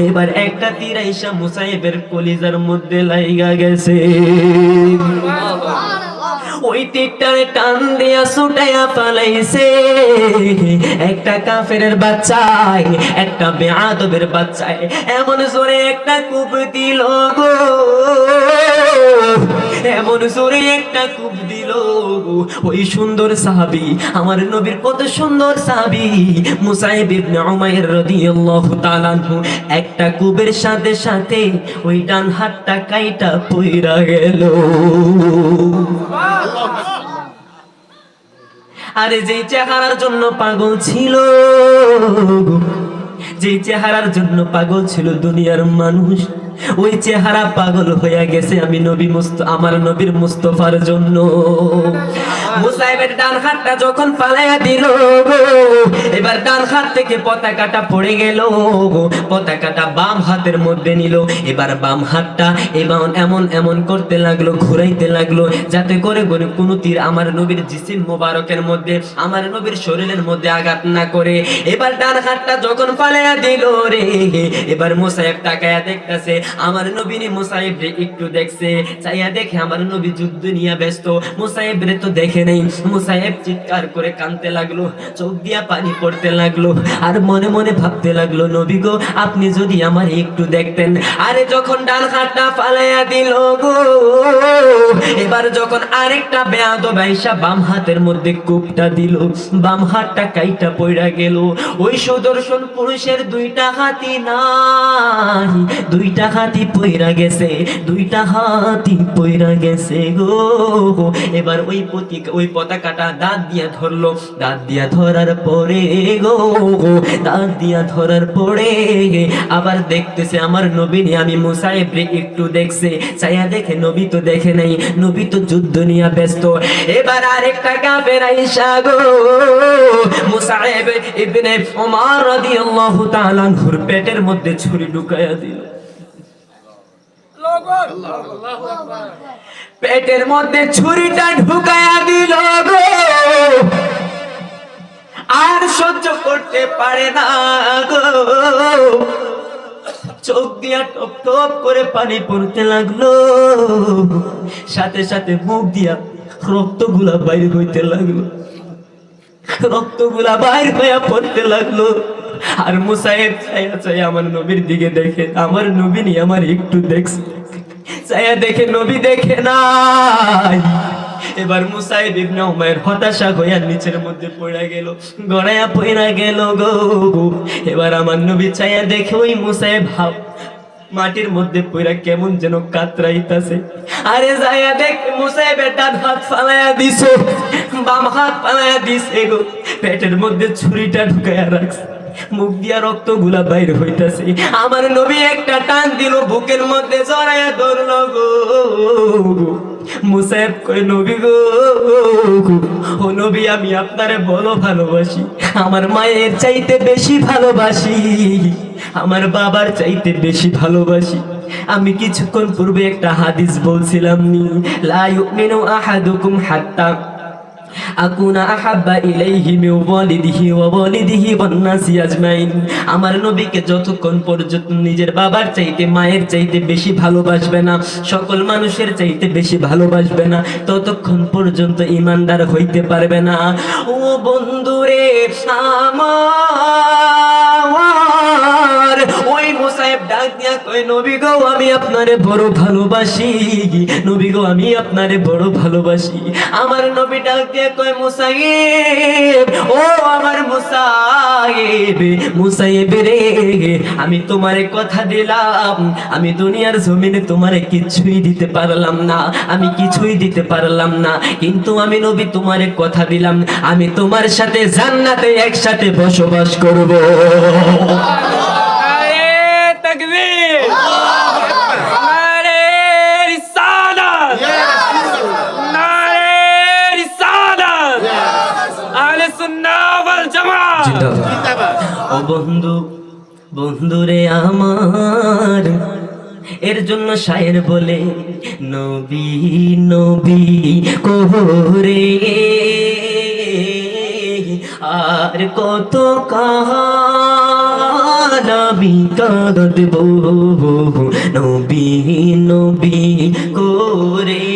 এবার একটা তীর আইসা মুসাইবের কলিজার মধ্যে লাইগা গেছে। ওই তীরটারে টান দিয়া ছুটাইয়া পালাইছে একটা কাফেরের বাচ্চায়, একটা বেয়াদবের বাচ্চায়, এমন জোরে একটা কূপ দিল গো, এমন জোরে একটা কূপ দিল গো। ওই সুন্দর সাহাবী, আমার নবীর কত সুন্দর সাহাবী মুসাইব ইবনে উমাইর রাদিয়াল্লাহু তাআলা আনহু, একটা কূপের সাথে সাথে ওই ডান হাতটা কাইটা পইরা গেল। আরে যেই চেহারার জন্য পাগল ছিল, যেই চেহারার জন্য পাগল ছিল দুনিয়ার মানুষ, ওই চেহারা পাগল হয়ে গেছে আমি নবী আমার নবীর মুস্তাফার জন্য। মুসাইবের ডান হাতটা যখন পালাইয়া দিল গো, এবার ডান হাত থেকে পতাকাটা পড়ে গেল, পতাকাটা বাম হাতের মধ্যে নিল। এবার বাম হাতটা এমন করতে লাগলো, ঘুরাইতে লাগলো, যাতে করে কোনো তীর আমার নবীর জিসিম মোবারকের মধ্যে, আমার নবীর শরীরের মধ্যে আঘাত না করে। এবার ডান হাতটা যখন পালাইয়া দিল রে, এবার মুসাইব তাকায়া দেখতেছে, আমার নবী মুসাইব রে একটু দেখছে, চাইয়া দেখে আমার নবী যুদ্ধ নিয়ে ব্যস্ত, মুসাইব রে তো দেখে দেখে নেই। মুসাইব চিৎকার করে কাঁদতে লাগলো, চোখ দিয়া পানি পড়তে লাগলো, আর মনে মনে ভাবতে লাগলো, নবী গো আপনি যদি আমার একটু দেখতেন। আরে যখন ডান হাতটা ফালাইয়া দিল গো, এবার যখন আরেকটা বেয়াদব আইসা বাম হাতের মধ্যে কূপটা দিল, বাম হাতটা কাইটা পইড়া গেল। ওই সুদর্শন পুরুষের দুইটা হাতই নাই, দুইটা হাতই পইড়া গেছে, দুইটা হাতই পইড়া গেছে গো। এবার ওই পতাকাটা দাঁত দিয়া ধরলো, দাঁত দিয়া ধরার পরে গো, দাঁত দিয়া ধরার পরে আবার দেখতেছে আমার নবী নিয়ে। আমি মুসাইব রে একটু দেখছে, চাইয়া দেখে নবী তো দেখে নাই, নবী তো যুদ্ধ নিয়ে ব্যস্ত। এবার আরেকটা কাফের আইসা গো মুসাইব ইবনে উমর রাদিয়াল্লাহু তাআলা আনহুর পেটের মধ্যে ছুরি ঢুকায়া দিল। পেটের মধ্যে ছুরিটা ঢুকায়া দিল গো, আর সহ্য করতে পারে না গো, চোখ দিয়া টপ টপ করে পানি পড়তে লাগলো, সাথে সাথে মুখ দিয়া রক্তগুলা বাইর হইতে লাগলো, রক্তগুলা বাইর হইয়া পড়তে লাগলো। আর মুসাইব চাইয়া চাইয়া আমার নবীর দিকে দেখে, আমার নবী নি আমার একটু দেখছে, চাইয়া দেখে নবী দেখে নাই। এবার মুসাইব ইবনে উমাইর হতাশা হইয়া নিচের মধ্যে পড়ে গেল, গড়াইয়া পড়ে গেল গো। এবার আমার নবী চাইয়া দেখে ওই মুসাইব মাটির মধ্যে পড়া কেমন যেন কাতরাইতাছে। আরে যাইয়া দেখ মুসাইবের ডান হাত ফালাইয়া দিছে, বাম হাত ফালাইয়া দিছে গো, পেটের মধ্যে ছুরিটা ঢুকাইয়া রাখছে, মুখ দিয়া রক্ত গুলা বাইর হইতাছে। আমার নবী একটা টান দিল, বুকের মধ্যে জড়াইয়া ধরল গো। মুসাইব কয় নবী গো, ও নবী আমি আপনারে বড় ভালোবাসি, আমার মায়ের চাইতে বেশি ভালোবাসি, আমার বাবার চাইতে বেশি ভালোবাসি। আমি কিছুক্ষণ পূর্বে একটা হাদিস বলছিলাম নি, লা ইউমিনু আহাদুকুম হাত্তা আকুনা আহাব্বা ইলাইহি মিন ওয়ালিদিহি ওয়া ওয়ালিদিহি ওয়ান নাসি আজমাইন। আমার নবীকে যতক্ষণ পর্যন্ত নিজের বাবার চাইতে মায়ের চাইতে বেশি ভালোবাসবে না, সকল মানুষের চাইতে বেশি ভালোবাসবে না, ততক্ষণ পর্যন্ত ঈমানদার হইতে পারবে না। ও বন্ধুরে আমার, ওই মুসাইব ডাক দিয়া কয় নবী গো আমি আপনারে বড় ভালোবাসি, নবী গো আমি আপনারে বড় ভালোবাসি। আমার নবী ডাক দিয়া কয় মুসাইব, ও আমার মুসাইব, মুসাইব রে আমি তোমারে কথা দিলাম, আমি দুনিয়ার জমিনে তোমারে কিছুই দিতে পারলাম না, আমি কিছুই দিতে পারলাম না, কিন্তু আমি নবী তোমারে কথা দিলাম আমি তোমার সাথে জান্নাতে একসাথে বসবাস করব। ও বন্ধু, বন্ধুরে আমার, এর জন্য শায়ের বলে নবী নবী কোহরে আর কত কাল আমি কাঁদব, নবী নবী করে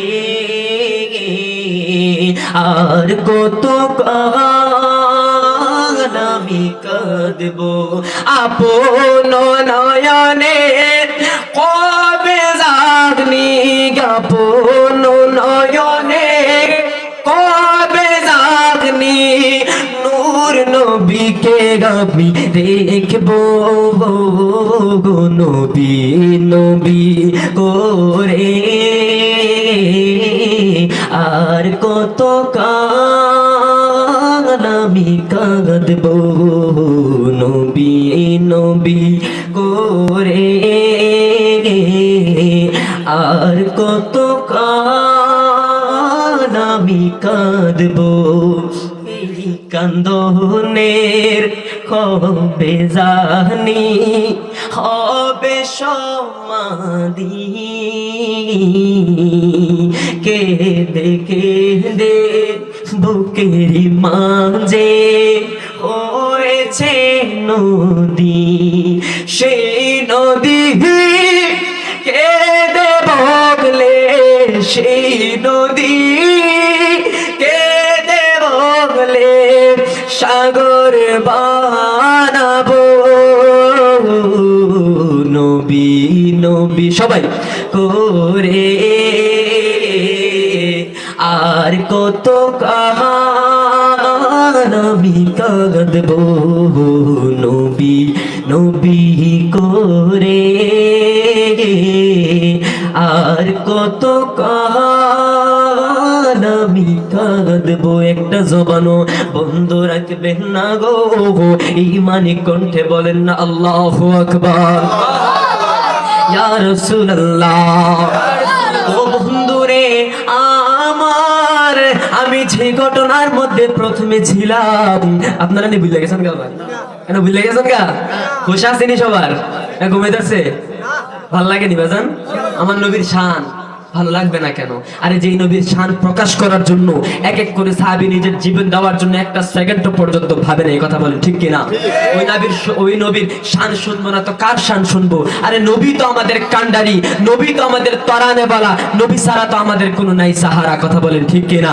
আর কত কাল আমি কাঁদব। আপন নয়নে কবে জাগনি, আপন নয়নে কবে জাগনি, নূর নবীকে আমি দেখবো গো, নবী নবী করে আর কত কাল আমি কাঁদব, নবী নবী করে আর কত কাল আমি কাঁদব। এই কান্দনের কবে জানি হবে সমাধি, কেঁদে কেঁদে বুকের মাঝে হয়েছে নদী, সেই নদী কেঁদে বগলে, সেই নদী কে বলে সাগর বানাবো, নবী নবী সবাই করে আর কত কাহান আমি কাঁদবো, নবী নবী করে আর কত কাহান আমি কাঁদবো। একটা জবানও বন্ধ রাখবেন না গো, ঈমানি কণ্ঠে বলেন না আল্লাহু আকবার। ইয়া রাসূলুল্লাহ। ও বন্ধুরে আমার, আমি যে ঘটনার মধ্যে প্রথমে ছিলাম, আপনারা নি ভুলে গেছেন গা? কেন ভুলে গেছেন গা? খুশ আসেনি সবার? ঘুমাইতেছে? ভাল লাগেনি বাজান? আমার নবীর শান ভালো লাগবে না কেন? আরে যেই নবীর শান প্রকাশ করার জন্য এক এক করে সাহাবী নিজের জীবন দেওয়ার জন্য একটা সেকেন্ড পর্যন্ত ভাবে না, এই কথা বলেন ঠিক কিনা? ওই নবীর শান শুনবো না তো কার শান শুনবো? আরে নবী তো আমাদের কান্ডারি, নবী তো আমাদের তরানেওয়ালা, নবী ছাড়া তো আমাদের কোনো নাই সাহারা, কথা বলেন ঠিক কিনা?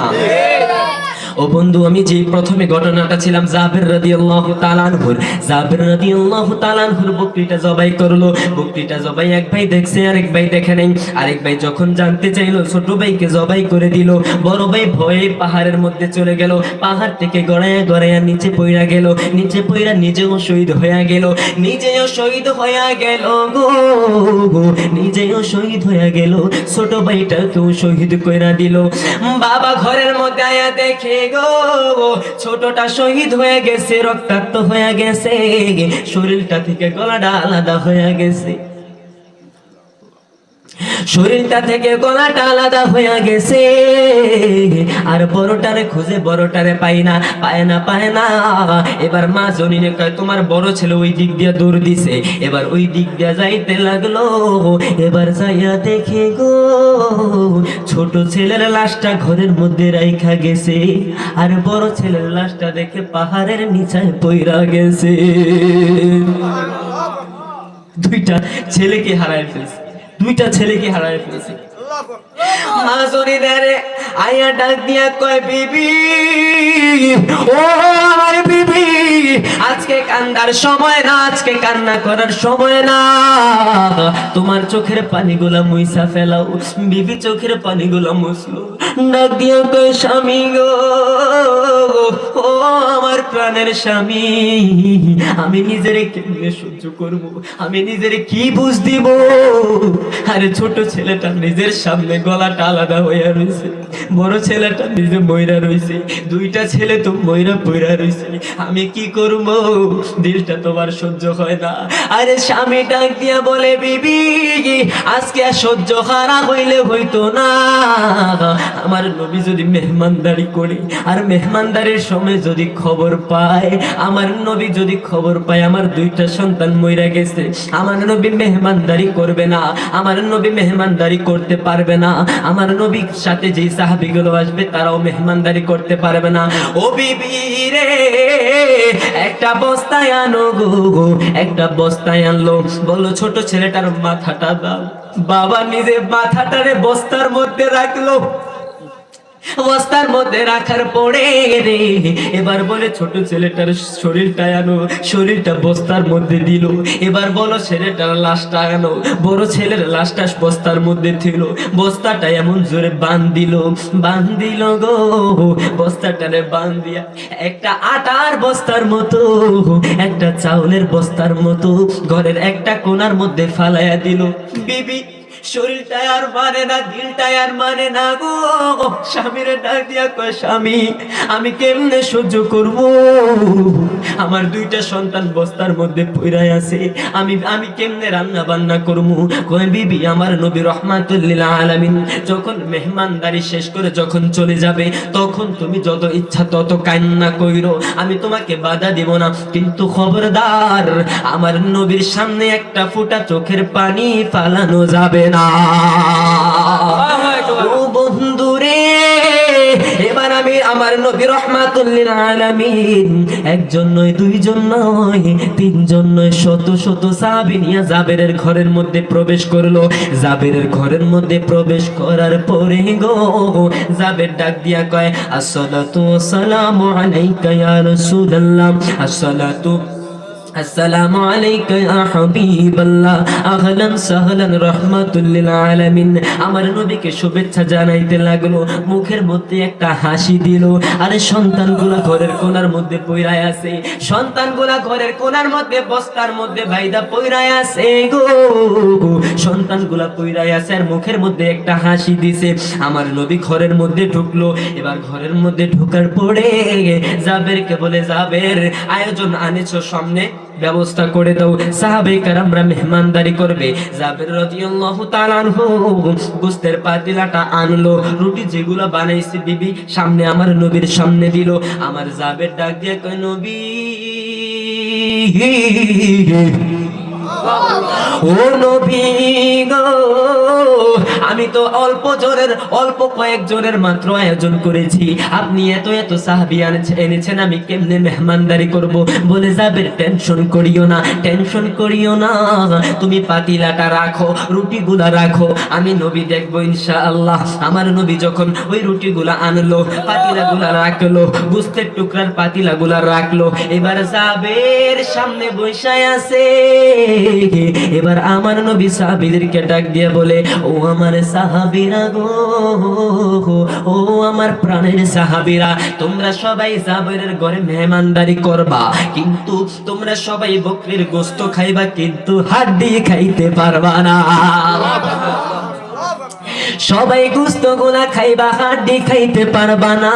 ও বন্ধু, আমি যে প্রথমে ঘটনাটা ছিলাম জাবের রাদিয়াল্লাহু তাআলা আনহুর, জাবের রাদিয়াল্লাহু তাআলা আনহুর বকরিটা জবাই করলো। বকরিটা জবাই এক ভাই দেখছে, আরেক ভাই দেখে নাই। আরেক ভাই যখন জানতে চাইলো, ছোট ভাইকে জবাই করে দিল। বড় ভাই ভয়ে পাহাড়ের মধ্যে চলে গেল, পাহাড় থেকে গড়ায়া গড়ায়া নিচে পইড়া গেল, নিচে পইড়া নিজেও শহীদ হয়ে গেল, নিজেও শহীদ হয়ে গেল গো, নিজেও শহীদ হয়ে গেল, ছোট ভাইটাকেও শহীদ কইরা দিল। বাবা ঘরের মধ্যে আয়া দেখে গো, ছোটটা শহীদ হয়ে গেছে, রক্তাক্ত হয়ে গেছে, শরীরটা থেকে গলাটা আলাদা হয়ে গেছে, শরীরটা থেকে গলাটা আলাদা হয়ে গেছে। আর বড়টারে খুঁজে বড়টারে পায় না। এবার মা জনিনে কয় তোমার বড় ছেলে ওই দিক দিয়ে দৌড় দিছে। এবার ওই দিক দিয়ে যাইতে লাগলো, এবার যাইয়া দেখে গো ছোট ছেলের লাশটা ঘরের মধ্যে রাইখা গেছে, আর বড় ছেলের লাশটা দেখে পাহাড়ের নিচায় পইরা গেছে। দুইটা ছেলেকে হারায় ফেলছে, দুইটা ছেলেকে হারায় ফেলছে। মা জনিদারে আয়া ডাক দিয়া কয় বিবি, ও আমার বিবি, আজকে কান্দার সময় না, আজকে কান্না করার সময় না, তোমার চোখের পানিগুলা মুইসা ফেলাও। বিবি চোখের পানিগুলা মুছলো, ডাক দিয়া কয় স্বামী গো, ও আমার প্রাণের স্বামী, আমি নিজেরে কেমনে সহ্য করব, আমি নিজেরে কি বুঝ দিব? আরে ছোট ছেলেটা নিজের সামনে গলাটা আলাদা হইয়া রইছে, বড় ছেলেটা নিজে মইরা রইছে, দুইটা ছেলে তো মইরা পইরা রইছে, আমি কি করব? দিলটা তোমার সহ্য হয় না। আরে স্বামী ডাক দিয়া বলে বিবি, আজকে আর সহ্য হারা হইলে হইতো না, আমার নবী যদি মেহমানদারি করে, আর মেহমানদারির সময় যদি খবর পায়, আমার নবী যদি খবর পায় আমার দুইটা সন্তান মইরা গেছে, আমার নবী মেহমানদারি করবে না, আমার নবী মেহমানদারি করতে পারবে না, আমার নবীর সাথে যেই সাহাবীগুলো আসবে তারাও মেহমানদারি করতে পারবে না। ও বিবি রে, একটা বস্তায় আনো গো, একটা বস্তায় আনলো, বললো ছোট ছেলেটার মাথাটা দাও। বাবা নিজে মাথাটারে বস্তার মধ্যে রাখলো, বস্তার মধ্যে রাখার পরে রে এবার বলে ছোট ছেলেটার শরীরটা আনো, শরীরটা বস্তার মধ্যে দিল। এবার বলো ছেলেটার লাশটা আনো, বড় ছেলের লাশটা বস্তার মধ্যে ছিল, বস্তাটা এমন জোরে বান্ধিল গো, বস্তাটারে বান্ধিয়া একটা আটার বস্তার মতো, একটা চাউলের বস্তার মতো ঘরের একটা কোণার মধ্যে ফালাইয়া দিল। বিবি শরীরটা আর মানে না, দিলটা আর মানে না গো, স্বামীর ডাক দিয়া কয় স্বামী, আমি কেমনে সহ্য করব? আমার দুইটা সন্তান বস্তার মধ্যে পইড়াই আছে, আমি কেমনে রান্না বান্না করব? কয় বিবি, আমার নবী রহমাতুল লিল আলামিন যখন মেহমানদারি শেষ করে যখন চলে যাবে, তখন তুমি যত ইচ্ছা তত কান্না কইরো, আমি তোমাকে বাধা দিব না, কিন্তু খবরদার আমার নবীর সামনে একটা ফোঁটা চোখের পানি ফালানো যাবে না। ও বন্ধুরে, এবার আমার নবী রাহমাতুল লিল আলামিন একজন নয়, দুইজন নয়, তিনজন নয়, শত শত সাহাবী নিয়ে জাবেরের ঘরের মধ্যে প্রবেশ করলো। জাবেরের ঘরের মধ্যে প্রবেশ করার পরে গো জাবের ডাক দিয়া কয়, আসসালাতু ওয়াসসালামু আলাইকা ইয়া রাসূলুল্লাহ, আসসালামু আলাইকা ইয়া হাবিবাল্লাহ, আহলান সাহলান রাহমাতুল লিল আলামিন। আমার নবীকে শুভেচ্ছা জানাইতে লাগলো, মুখের মধ্যে একটা হাসি দিল। আরে সন্তানগুলা ঘরের কোণার মধ্যে পইরায় আছে, সন্তানগুলা ঘরের কোণার মধ্যে বস্তার মধ্যে বাইদা পইরায় আছে গো, সন্তানগুলা পইরায় আছে আর মুখের মধ্যে একটা হাসি দিছে। আমার নবী ঘরের মধ্যে ঢুকলো। এবার ঘরের মধ্যে ঢোকার পরে জাবেরকে বলে, জাবের আয়োজন আনেছো, সামনে ব্যবস্থা করে দাও, সাহাবে কেরামরা মেহমানদারি করবে। জাবের রাদিয়াল্লাহু তাআলা আনহু গোশতের পাতিলাটা আনলো, রুটি যেগুলো বানাইছে বিবি সামনে আমার নবীর সামনে দিল। আমার জাবের ডাক দিয়ে কয়, নবী ও নবী গো, আমি তো অল্প কয়েকজনের মাত্র আয়োজন করেছি, আপনি এত এত সাহাবী এনেছেন, আমি কেমনে মেহমানদারি করব? বলে জাবের টেনশন করিও না, টেনশন করিও না, তুমি পাতিলাটা রাখো, রুটিগুলা রাখো, আমি নবী দেখবো ইনশাআল্লাহ। আমার নবী যখন ওই রুটিগুলা আনলো, পাতিলাগুলা রাখলো, গোশতের টুকরার পাতিলাগুলা রাখলো, এবার জাবের সামনে বসায় আছে। এবার আমার নবী সাহাবীদেরকে ডাক দিয়ে বলে, ও আমার সাহাবীরা গো, ও আমার প্রাণের সাহাবীরা, তোমরা সবাই জাবেরের ঘরে মেহমানদারি করবা, কিন্তু তোমরা সবাই বকরির গোশত খাইবা, কিন্তু হাড্ডি খাইতে পারবা না। সবাই গোশত গুলা খাইবা, হাড্ডি খাইতে পারবা না।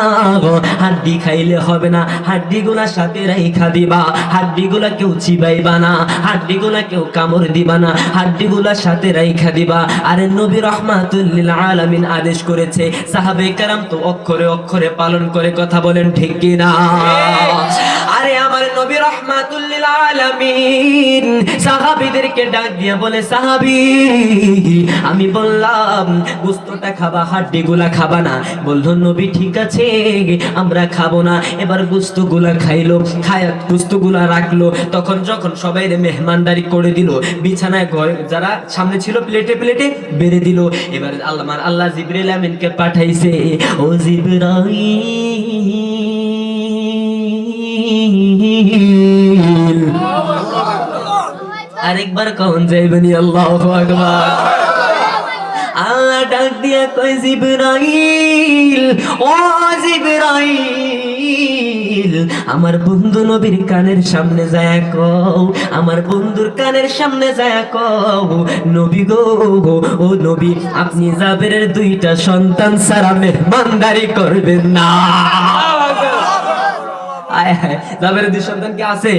হাড্ডি খাইলে হবে না, হাড্ডি গুলা সাথে রাইখা দিবা, হাড্ডি গুলা কেউ চিবাইবা না, হাড্ডি গুলা কেউ কামড় দিবা না, হাড্ডি গুলা সাথে রাইখা দিবা। আরে নবী রাহমাতুল লিল আলামিন আদেশ করেছে, সাহাবে কেরাম তো অক্ষরে অক্ষরে পালন করে, কথা বলেন ঠিক কি না? আরে আমার নবী রাহমাতুল লিল আলামিন সাহাবীদেরকে ডাক দিয়া বলে, সাহাবী আমি বললাম গোশতটা খাবা, হাড্ডিগুলা খাবা না। বললো নবী ঠিক আছে, আমরা খাবো না। এবার গোশতগুলা খাইলো, খায়া গোশতগুলা রাখলো। তখন যখন সবাই মেহমানদারি করে দিল, বিছানায় ঘরে যারা সামনে ছিল প্লেটে প্লেটে বেড়ে দিল। এবার আল্লাহ জিবরাইল আমিনকে পাঠাইছে, ও জিবরাইল, আরেকবার কখন যাইবেনি? আল্লাহু আকবার। আল্লাহ ডাক দিয়া কয়, জিবরাইল, ও জিবরাইল, আমার বন্ধু নবীর কানের সামনে যায় কও, আমার বন্ধুর কানের সামনে যায় কও, নবী গো, ও নবী, আপনি জাবেরের দুইটা সন্তান ছাড়া মেহমানদারি করবেন না। জাবেরের দুই সন্তান কি আছে?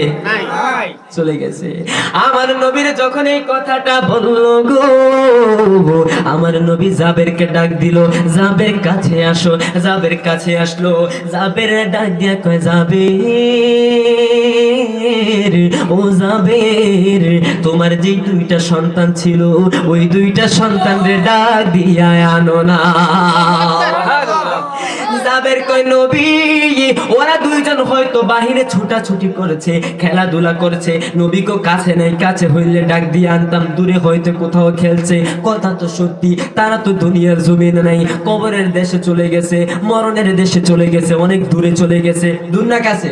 চলে গেছে। আমার নবীর যখন এই কথাটা বললো গো, আমার নবী জাবেরকে ডাক দিল, জাবের কাছে আসো। জাবের কাছে আসলো, জাবের ডাক দিয়া কয়, জাবের, ও জাবের, তোমার যে দুইটা সন্তান ছিল, ওই দুইটা সন্তানরে ডাক দিয়া আনো না। জাবের কয়, নবী, ওরা দুইজন হয়তো বাহিরে ছোটাছুটি করেছে, খেলাধুলা করছে, নবীকে কাছে নাই, কাছে হইলে ডাক দিয়ে আনতাম, দূরে হয়তো কোথাও খেলছে। কথা তো সত্যি, তারা তো দুনিয়ার জমিনে নাই, কবরের দেশে চলে গেছে, মরণের দেশে চলে গেছে, অনেক দূরে চলে গেছে। দূর না কাছে?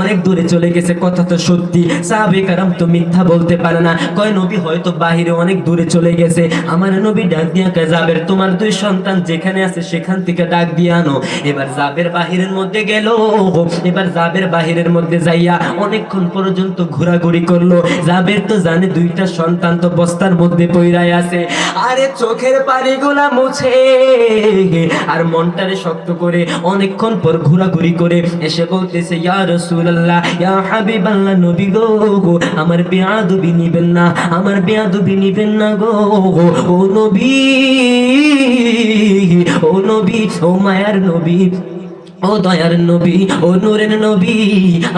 অনেক দূরে চলে গেছে, কথা তো সত্যি। সাহাবে কেরাম তো মিথ্যা বলতে পারে না। কয় নবী হয়তো বাহিরে অনেক দূরে চলে গেছে। আমার নবী ডাক দিয়া কয়, জাবের, তোমার দুই সন্তান যেখানে আছে সেখান থেকে ডাক দিয়ে আনো। এবার জাবের বাহিরের মধ্যে গেল। এবার জাবের বাহিরের মধ্যে যাইয়া অনেকক্ষণ পর্যন্ত ঘোরাঘুরি করলো। জাবের তো জানে দুইটা সন্তান তো বস্তার মধ্যে পইরাই আছে। আরে চোখের পানিগুলা মুছে আর মনটারে শক্ত করে অনেকক্ষণ পর ঘোরাঘুরি করে এসে বলতেছে, ইয়া রাসূলুল্লাহ, ইয়া হাবিবাল্লাহ, নবী গো, আমার বেয়াদবি নিবেন না, আমার বেয়াদবি নিবেন না গো, ও নবী, ও নবী, ও মায়ার নবী, ও দয়ার নবী, ও নূরের নবী,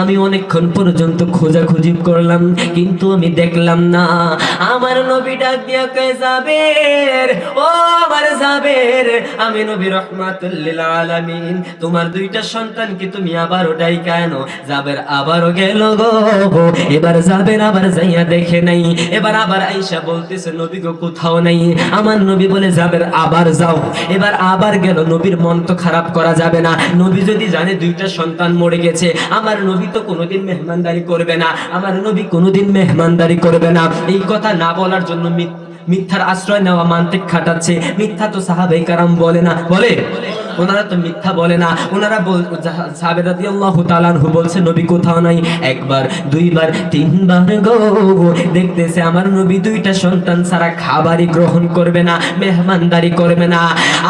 আমি অনেকক্ষণ পর্যন্ত খোঁজাখুঁজি করলাম কিন্তু আমি দেখলাম না। আমার নবী ডাক দিয়া কয় জাবের, ও আমার জাবের, আমি নবী রাহমাতুল লিল আলামিন, তোমার দুইটা সন্তানকে তুমি আবারও ডাইকা আনো। জাবের আবারও গেল গো, এবার জাবের আবার যাইয়া দেখে নাই। এবার আবার আয়েশা বলতেছে নবী গো কোথাও নাই। আমার নবী বলে জাবের আবার যাও। এবার আবার গেল। নবীর মন তো খারাপ করা যাবে না। নবী যদি জানে দুইটা সন্তান মরে গেছে, আমার নবী তো কোনোদিন মেহমানদারি করবে না, আমার নবী কোনোদিন মেহমানদারি করবে না। এই কথা না বলার জন্য মিথ্যার আশ্রয় নেওয়া মান্তিক খাটাচ্ছে। মিথ্যা তো সাহাবায়ে কেরাম বলে না, বলে? ওনারা তো মিথ্যা বলে না। ওনারা সাহাবা রাদিয়াল্লাহু তাআলা আনহু বলছে নবী কোথাও নাই। একবার, দুইবার, তিনবার গো, দেখতেছে আমার নবী দুইটা সন্তান ছাড়া খাবারই গ্রহণ করবে না, মেহমানদারি করবে না।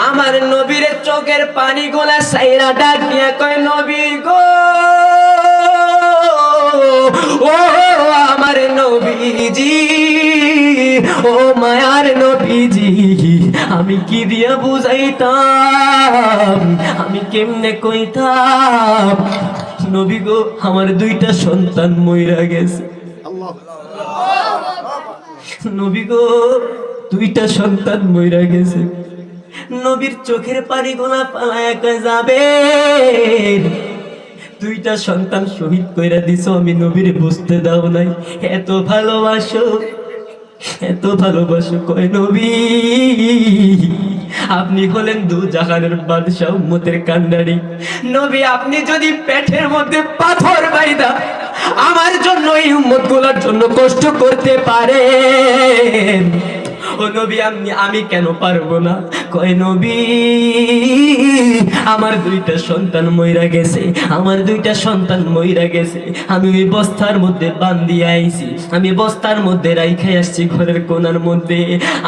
আমার নবীর চোখের পানি গোলা সাইরা ডাক দিয়া কয় নবী গো, ও আমার নবীজি, ও মায়ার নবীজি, আমি কি দিয়া বুঝাইতাম, আমি কেমনে কইতাম নবী গো আমার দুইটা সন্তান মইরা গেছে। নবী গো দুইটা সন্তান মইরা গেছে। নবীর চোখের পানি গোলা পালায়া কয় যাবে, দুইটা সন্তান শহীদ কইরা দিছো, আমি নবীরে বুঝতে দাও নাই। এত ভালোবাসো, এত ভালোবাসো। কয় নবী আপনি হলেন দু জাহানের বাদশা, উম্মতের কান্ডারি। নবী আপনি যদি পেটের মধ্যে পাথর বাইদা আমার জন্য, এই উম্মত গুলার জন্য কষ্ট করতে পারেন, ও নবী আমি কেন পারবো না? কয় নবী আমার দুইটা সন্তান মইরা গেছে, আমার দুইটা সন্তান মইরা গেছে। আমি ওই বস্তার মধ্যে বান্ধিয়ে আইছি, আমি বস্তার মধ্যে রাইখে আসছি ঘরের কোণার মধ্যে।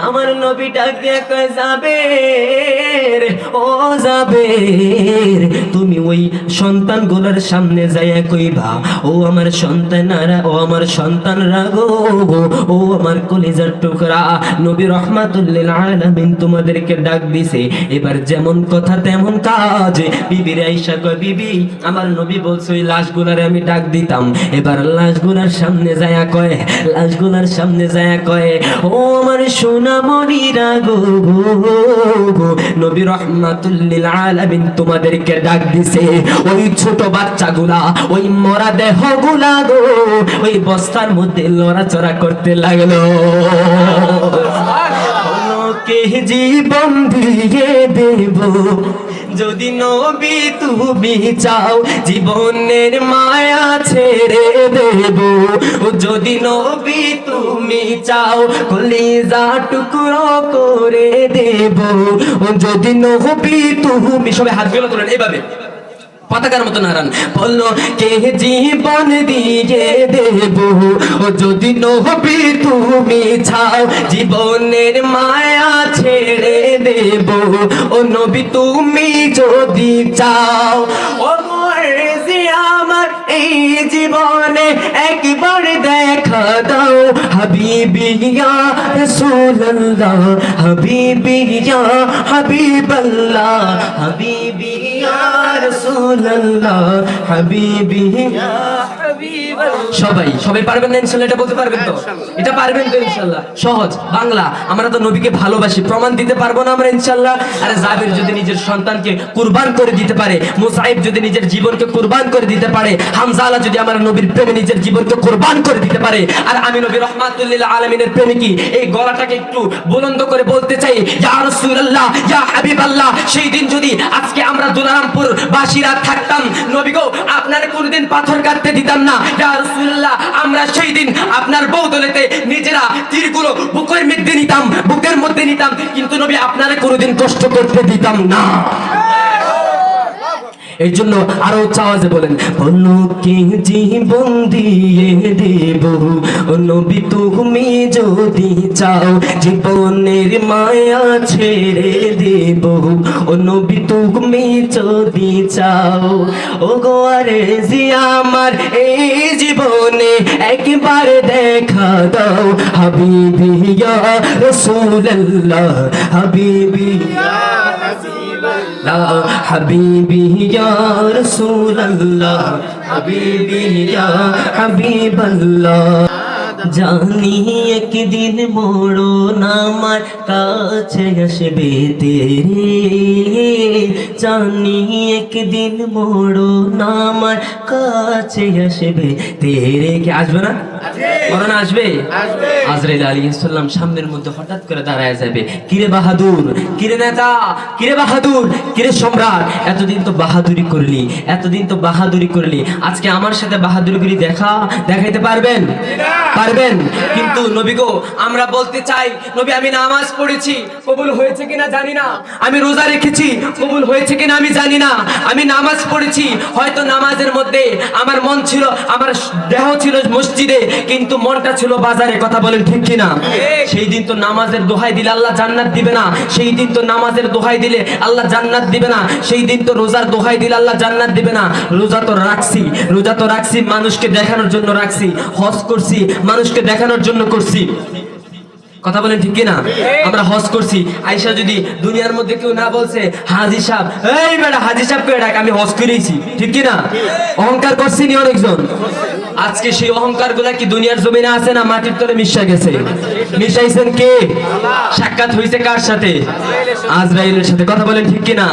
আমার নবী ডাক দিয়া কয় যাবের, ও যাবের, তুমি ওই সন্তান গুলার সামনে যাইয়া কইবা, ও আমার সন্তানারা, ও আমার সন্তানরা গো, ও আমার কলিজার টুকরা, নবী রাহমাতুল লিল আলামিন তোমাদেরকে ডাক দিছে। এবার যেমন কথা তেমন কাজ। বিবি আয়েশা কয় বিবি আমার নবী বলছে ওই লাশগুলারে আমি ডাক দিতাম। এবার লাশগুলার সামনে যায়া কয়, লাশগুলার সামনে যায়া কয়, ও আমার সোনামণিরা গো, নবী রাহমাতুল লিল আলামিন তোমাদেরকে ডাক দিছে। ওই ছোট বাচ্চাগুলা, ওই মরা দেহগুলা গো, ওই বস্তার মধ্যে লড়াচড়া করতে লাগলো। কে জীবন দিয়ে দেব যদি নবী তুমি চাও, জীবনের মায়া ছেড়ে দেব যদি নবী তুমি চাও, কলিজা টুকরো করে দেব যদি নবী তুমি। সবাই হাতগুলো তোলেন এইভাবে পতাকার মতো নারান, বললো কে জীবন দিয়ে দেব যদি নবী তুমি চাও, জীবনের মায়া ছেড়ে দেব ও নবী তুমি যদি চাও। ও মর্জি আমার এই জীবনে একবার দেখা দাও, হাবিবি ইয়া রাসূলুল্লাহ, হাবিবি ইয়া হাবিবাল্লাহ, হাবিবি ইয়া রাসূলুল্লাহ, হাবিবি ইয়া হাবিবাল্লাহ। সবাই পারবেন না ইনশাআল্লাহ? এটা বলতে পারবেন তো? এটা পারবেন তো ইনশাআল্লাহ? সহজ বাংলা। আমরা তো নবীকে ভালোবাসি, প্রমাণ দিতে পারবো না আমরা ইনশাআল্লাহ? আরে জাবের যদি নিজের সন্তানকে কুরবান করে দিতে পারে, মুসাইব যদি নিজের জীবনকে কুরবান করে দিতে পারে, হামজা যদি আমার নবীর প্রেমে নিজের জীবনকে কুরবান করে দিতে পারে, আর আমি নবী রাহমাতুল লিল আলামিনের প্রেমে কি এই গলাটাকে একটু বুলন্দ করে বলতে চাই, ইয়া রাসূলুল্লাহ, ইয়া হাবিবাল্লাহ। সেই দিন যদি আজকে আমরা দুলারামপুর বাসীরা থাকতাম, নবী গো আপনারে কোনদিন পাথর কাটতে দিতাম না, ইয়া রাসূলুল্লাহ। আমরা সেই দিন আপনার বদলেতে নিজেরা তীরগুলো বুকের মধ্যে নিতাম, বুকের মধ্যে নিতাম, কিন্তু নবী আপনারে কোনদিন কষ্ট করতে দিতাম না। এই জন্য আরো আওয়াজে বলেন, বলো কে জীবন দিয়ে দেব নবী তুমি যদি চাও, জীবনের মায়া ছেড়ে দেব নবী তুমি যদি চাও। ও গো আরে জি আমার এই জীবনে একবার দেখা দাও, হাবিবি ইয়া রাসূলুল্লাহ, হাবিবি ইয়া হাবিব হাবিবি ইয়া রাসূলুল্লাহ হাবিবি ইয়া হাবিবাল্লাহ জানি একদিন মরণ আমার কাছে আসবে তেরে জানি একদিন মরণ আমার কাছে আসবে তেরে কি আসবে না মরণ আসবে আজরাইল আলাইহিস সালাম সামনের মধ্যে হঠাৎ করে দাঁড়ায় যাবে কিরে বাহাদুর কিরে নেতা কিরে বাহাদুর কিরে সম্রাট এতদিন তো বাহাদুরি করলি আজকে আমার সাথে বাহাদুরি দেখাইতে পারবেন কিন্তু নবী গো আমরা বলতে চাই নবী আমি নামাজ পড়েছি কবুল হয়েছে কিনা জানি না আমি রোজা রেখেছি কবুল হয়েছে কিনা আমি জানি না আমি নামাজ পড়েছি হয়তো নামাজের মধ্যে আমার মন ছিল আমার দেহ ছিল মসজিদে কিন্তু মনটা ছিল বাজারে কথা বলেন ঠিক কিনা সেই দিন তো নামাজের দোহাই দিলে আল্লাহ জান্নাত দিবে না সেই দিন তো নামাজের দোহাই দিলে আল্লাহ জান্নাত দিবে না সেই দিন তো রোজার দোহাই দিলে আল্লাহ জান্নাত দিবে না রোজা তো রাখছি মানুষকে দেখানোর জন্য রাখছি হজ করছি মানুষকে দেখানোর জন্য করছি কথা বলেন ঠিক কিনা আমরা হজ করছি আয়েশা যদি দুনিয়ার মধ্যে কেউ না বলছে হাজী সাহেব এই বেটা হাজী সাহেব কে ডাক আমি হজ করেছি ঠিক কিনা অহংকার করছি নি অনেকজন আজকে সেই অহংকার গুলা কি দুনিয়ার জমিনে আছে না মাটির তলে মিশা গেছে মিশাইছেন কে সাক্ষাৎ হইছে কার সাথে আজরাইলের সাথে কথা বলেন ঠিক কিনা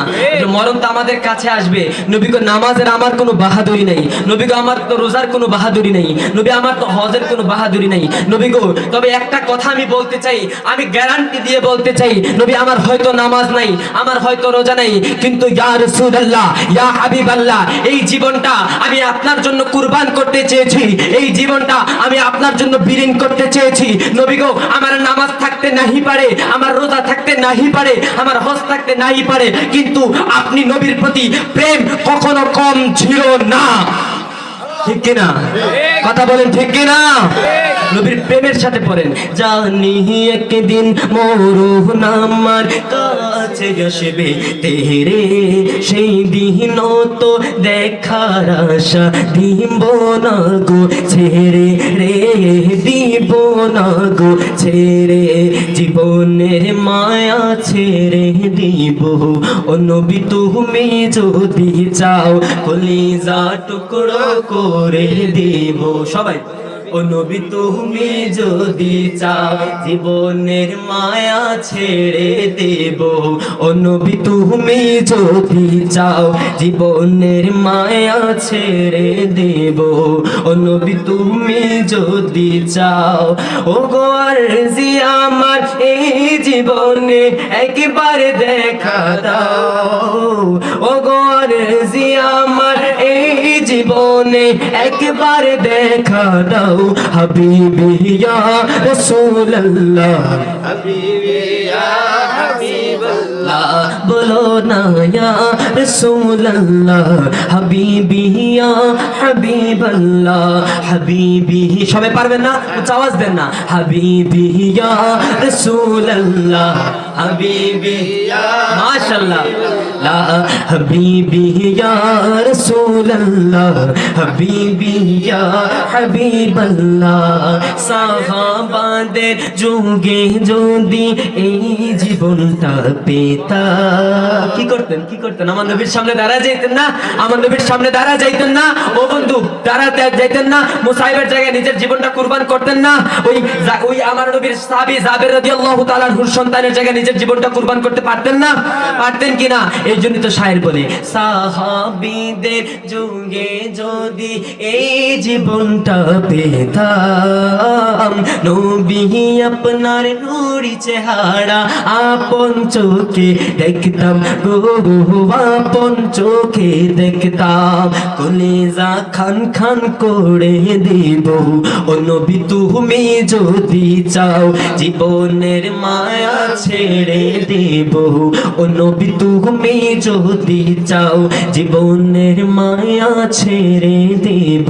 মরণ তো আমাদের কাছে আসবে নবী গো নামাজের আমার কোনো বাহাদুরি নাই নবী গো আমার তো রোজার কোনো বাহাদুরি নাই নবী আমার তো হজের কোনো বাহাদুরি নাই নবী গো তবে একটা কথা আমি বলতে চাই আমি গ্যারান্টি দিয়ে বলতে চাই নবী আমার হয়তো নামাজ নাই আমার হয়তো রোজা নাই কিন্তু ইয়া রাসূলুল্লাহ ইয়া হাবিবাল্লাহ এই জীবনটা আমি আপনার জন্য কুরবান করতে চেয়েছি এই জীবনটা আমি আপনার জন্য বিলীন করতে চেয়েছি নবী গো আমার নামাজ থাকতে নাহি পারে আমার রোজা থাকতে নাহি পারে আমার হজ থাকতে নাহি পারে কিন্তু আপনি নবীর প্রতি প্রেম কখনো কম ছিল না ঠিক কিনা কথা বলেন ঠিক কিনা নবীর প্রেমের সাথে পড়েন জানি একদিন মরণ আমার কাছে আসবে তেরে সেই দিন তো দেখার আশা দিব না গো ছেড়ে রে দিব না গো ছেড়ে জীবনের মায়া ছেড়ে দিব ও নবী তুমি যদি চাও কলিজা টুকরো করে দিব সবাই ও নবী তুমি যদি চাও জীবনের মায়া ছেড়ে দেব ও নবী তুমি যদি চাও জীবনের মায়া ছেড়ে দেব ও নবী তুমি যদি চাও ও গো আরজি আমার এই জীবনে একবার দেখা দাও ও গো আরজি আমার এই জীবনে একবার দেখা দাও হাবিবি ইয়া রাসূলুল্লাহ হাবিবি ইয়া হাবিবাল্লাহ বলো না ইয়া রাসূলুল্লাহ হাবিবি ইয়া হাবিবাল্লাহ হাবিবি সবাই পারবেন না আওয়াজ দেন না হাবিবি ইয়া রাসূলুল্লাহ হাবিবি ইয়া মাশাআল্লাহ লা হাবিবি ইয়া রাসূলুল্লাহ হাবিবি ইয়া হাবিবাল্লাহ সাহাবাদের যুগে যদি এই জীবনটা পেতা কি করতেন আমার নবীর সামনে দাঁড়া যাইতেন না আমার নবীর সামনে দাঁড়া যাইতেন না ও বন্ধু দাঁড়া যাইতেন না মুসাইবের জায়গায় নিজের জীবনটা কুরবান করতেন না ওই আমার নবীর সাহাবী জাবের রাদিয়াল্লাহু তাআলা আনহুর সন্তানের জায়গায় নিজের জীবনটা কুরবান করতে পারতেন না পারতেন কিনা এই জন্য তো শায়ের বলে সাহাবীদের যুগে যদি এই জীবনটা পেতাম নবী আপনার নূরি চেহারা আপন চোখে দেখতাম গো আপন চোখে দেখতাম কলিজা খান খান করে দেব ও নবী তুমি যদি চাও জীবনের মায়া ছেড়ে দেব ও নবী তুমি যদি চাও জীবনের মায়া ছেড়ে দেব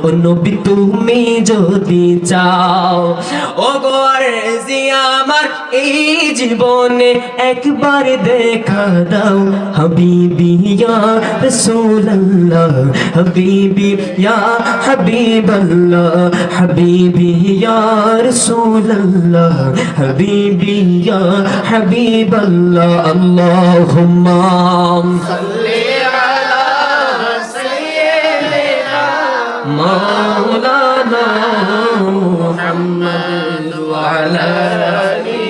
ও নবী তুমি যদি চাও ও গো আরজি আমার এই জীবনে একবার দেখা দাও হাবিবি ইয়া রাসূলুল্লাহ হাবিবি ইয়া হাবিবাল্লাহ হাবিবি ইয়া রাসূলুল্লাহ হাবিবি ইয়া হাবিবাল্লাহ আল্লাহুম্মা মাওলানা মুহাম্মদ ওয়া আলা আলি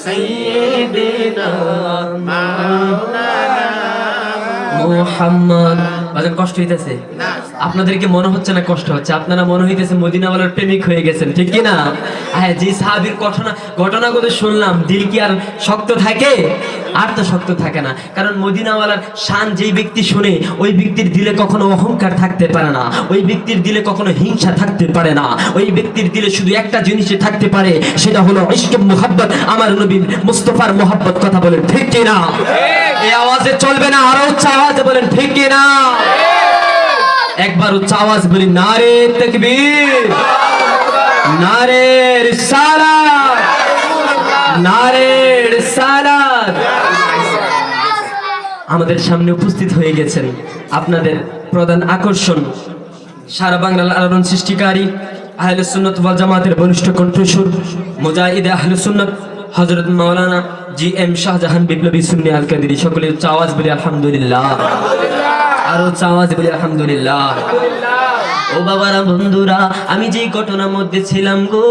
সাইয়্যিদিনা মাওলানা মুহাম্মদ। বাজার কষ্ট হইতেছে? আপনাদেরকে মনে হচ্ছে না কষ্ট হচ্ছে? আপনারা মনে হইতেছে মদিনাওয়ালার প্রেমিক হয়ে গেছেন, ঠিক কি না? হ্যাঁ, যে সাহাবীর ঘটনাগুলো শুনলাম, দিল কি আর শক্ত থাকে? আর তো শক্ত থাকে না। কারণ মদিনাওয়ালার শান যেই ব্যক্তি শুনে, ওই ব্যক্তির দিলে কখনো অহংকার থাকতে পারে না, ওই ব্যক্তির দিলে কখনো হিংসা থাকতে পারে না। ওই ব্যক্তির দিলে শুধু একটা জিনিসই থাকতে পারে, সেটা হলো ইশকে মুহাব্বত, আমার নবী মুস্তাফার মুহাব্বত। কথা বলেন ঠিক কি না? এই আওয়াজে চলবে না, আরো উচ্চ আওয়াজে বলেন ঠিক কি না? একবার উচ্চ আওয়াজ বলি, নারে তাকবীর, নারে রিসালাত, নারে রিসালাত। আমাদের সামনে উপস্থিত হয়ে গেছেন আপনাদের প্রধান আকর্ষণ, সারা বাংলার আলোড়ন সৃষ্টিকারী, আহলে সুন্নাত ওয়াল জামাতের বলিষ্ঠ কণ্ঠস্বর, মুজাহিদে আহলে সুন্নাত হযরত মাওলানা জি.এম. শাহজাহান বিপ্লবী সুন্নি আল কাদেরী। সকলে উচ্চ আওয়াজ বলি আলহামদুলিল্লাহ, আর উচ্চ আওয়াজ বলি আলহামদুলিল্লাহ। ও বাবারা, বন্ধুরা, আমি যেই ঘটনার মধ্যে ছিলাম গো,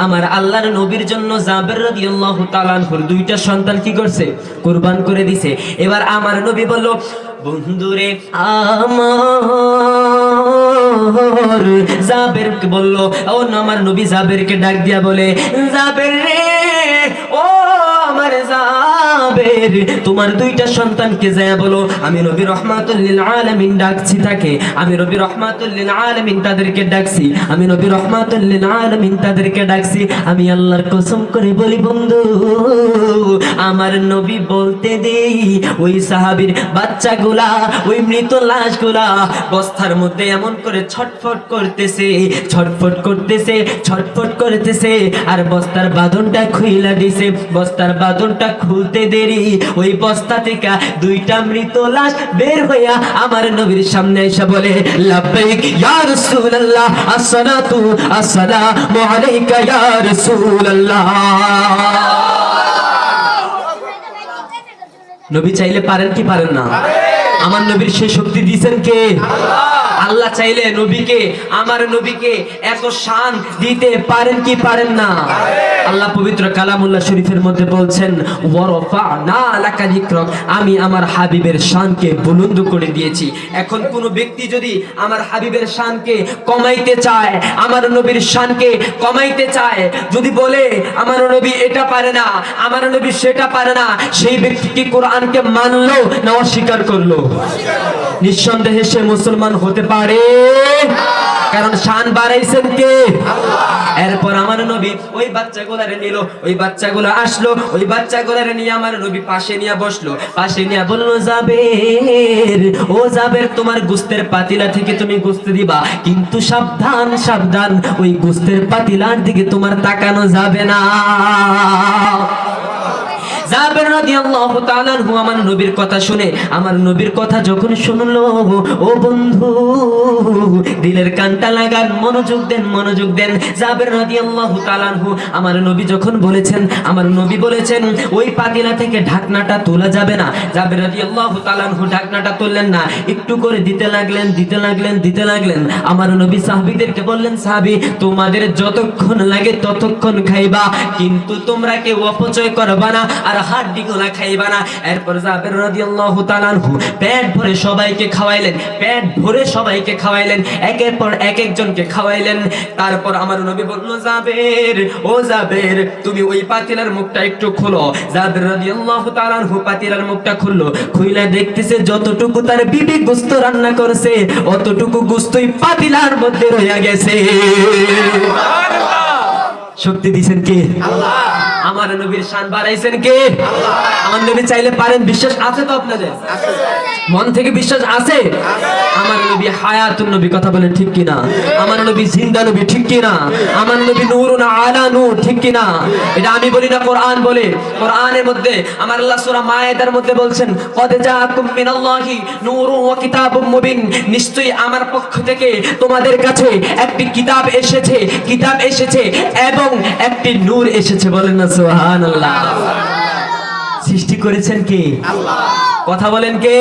আমার আল্লাহর নবীর জন্য জাবের রাদিয়াল্লাহু তাআলা আনহুর দুইটা সন্তান কি করছে? কুরবান করে দিছে। এবার আমার নবী বলল, বন্ধুরে আমার জাবেরকে বলল, ও আমার নবী জাবেরকে ডাক দিয়া বলে, জাবের রে, ও আমার জাবের, তোমার দুইটা সন্তানকে যায় বলো আমি নবী রহমাতুল লিল আলামিন ডাকছি তাকে, আমি নবী রহমাতুল লিল আলামিন তাদেরকে ডাকছি, আমি নবী রহমাতুল লিল আলামিন তাদেরকে ডাকছি। আমি আল্লাহর কসম করে বলি বন্ধু, আমার নবী বলতে দেই, ওই সাহাবীর বাচ্চাগুলা, ওই মৃত লাশগুলা বস্তার মধ্যে এমন করে ছটফট করতেছে, ছটফট করতেছে, ছটফট করতেছে, আর বস্তার বাঁধনটা খুইলা দিছে। বস্তার বাঁধনটা খুলতে দেরি, ওই বস্তা থেকে দুইটা মৃত লাশ বের হইয়া আমার নবীর সামনে এসে বলে, লাব্বাইক ইয়া রাসূলুল্লাহ, আসসালাতু আসসালামু আলাইকা ইয়া রাসূলুল্লাহ। নবী চাইলে পারেন কি পারেন না? আমার নবীর সেই শক্তি দিয়েছেন কে? আল্লাহ চাইলে নবীকে, আমার নবীকে এত শান দিতে পারেন কি পারেন না? আল্লাহ পবিত্র কালামুল্লাহ শরীফের মধ্যে বলছেন, ওয়ারাফা'না লাকা যিকরাক, আমি আমার হাবিবের শানকে বুলন্দ করে দিয়েছি। এখন কোন ব্যক্তি যদি আমার হাবিবের শানকে কমাইতে চায়, আমার নবীর শানকে কমাইতে চায়, যদি বলে আমার নবী এটা পারে না, আমার নবী সেটা পারে না, সেই ব্যক্তি কি কোরআনকে মানলো না অস্বীকার করলো? নিঃসন্দেহে সে মুসলমান হতে পারে, কারণ শান বাড়াইছেন কে? এরপর আমার নবী ওই বাচ্চাগুলারে নিল, ওই বাচ্চাগুলো আসলো, ওই বাচ্চাগুলারে নিয়ে আমার নবী পাশে নিয়ে বসলো, পাশে নিয়ে বলল, জাবের, ও জাবের, তোমার গোস্তের পাতিলা থেকে তুমি গোস্ত দিবা, কিন্তু সাবধান সাবধান, ওই গোস্তের পাতিলার দিকে তোমার তাকানো যাবে না। জাবের রাদিয়াল্লাহু তাআলা আনহু আমার নবীর কথা শুনে, আমার নবীর কথা যখন শুনলো, ও বন্ধু দিলের কানটা লাগান, মনোযোগ দেন, মনোযোগ দেন। জাবের রাদিয়াল্লাহু তাআলা আনহু আমার নবী যখন বলেছেন, আমার নবী বলেছেন ওই পাতিলা থেকে ঢাকনাটা তোলা যাবে না। জাবের রাদিয়াল্লাহু তাআলা আনহু ঢাকনাটা তুললেন না, একটু করে দিতে লাগলেন, দিতে লাগলেন, দিতে লাগলেন। আমার নবী সাহাবীদেরকে বললেন, সাহাবী, তোমাদের যতক্ষণ লাগে ততক্ষণ খাইবা, কিন্তু তোমরা কেউ অপচয় করবা না, আর হাড্ডিগুলা খাইবা না। এরপর জাবের রাদিয়াল্লাহু তাআলা আনহু পেট ভরে সবাইকে খাওয়াইলেন, পেট ভরে সবাইকে খাওয়াইলেন, একের পর এক একজনকে খাওয়াইলেন। তারপর আমার নবী বলল, জাবের, ও জাবের, তুমি ওই পাতিলার মুখটা একটু খোলো। জাবের রাদিয়াল্লাহু তাআলা আনহু পাতিলার মুখটা খুললো, খুইলা দেখতেছে যতটুকু তার বিবি গোশত রান্না করেছে, অতটুকু গোশতই পাতিলার মধ্যে রয়ে গেছে। শক্তি দিয়েছেন কে? আল্লাহ। আমার নবীর শান বাড়াইছেন কে? আল্লাহ। আমার নবী চাইলে পারেন, বিশ্বাস আছে তো আপনাদের? আছে। মন থেকে বিশ্বাস আছে? আমার নবী হায়াতুন নবী, কথা বলেন ঠিক কিনা? আমার নবী জিন্দা নবী, ঠিক কিনা? আমার নবী নূরুন আলা নূর, ঠিক কিনা? এটা আমি বলি না, কোরআন বলে। কোরআনের মধ্যে আমার আল্লাহ সূরা মায়েদার মধ্যে বলছেন, কদ জাআকুম মিনাল্লাহি নূরুন ওয়া কিতাবুম মুবিন, নিশ্চয়ই আমার পক্ষ থেকে তোমাদের কাছে একটি কিতাব এসেছে, কিতাব এসেছে এবং একটি নূর এসেছে। বলেন না সুবহানাল্লাহ। সৃষ্টি করেছেন কে? আল্লাহ। কথা বলেন কে?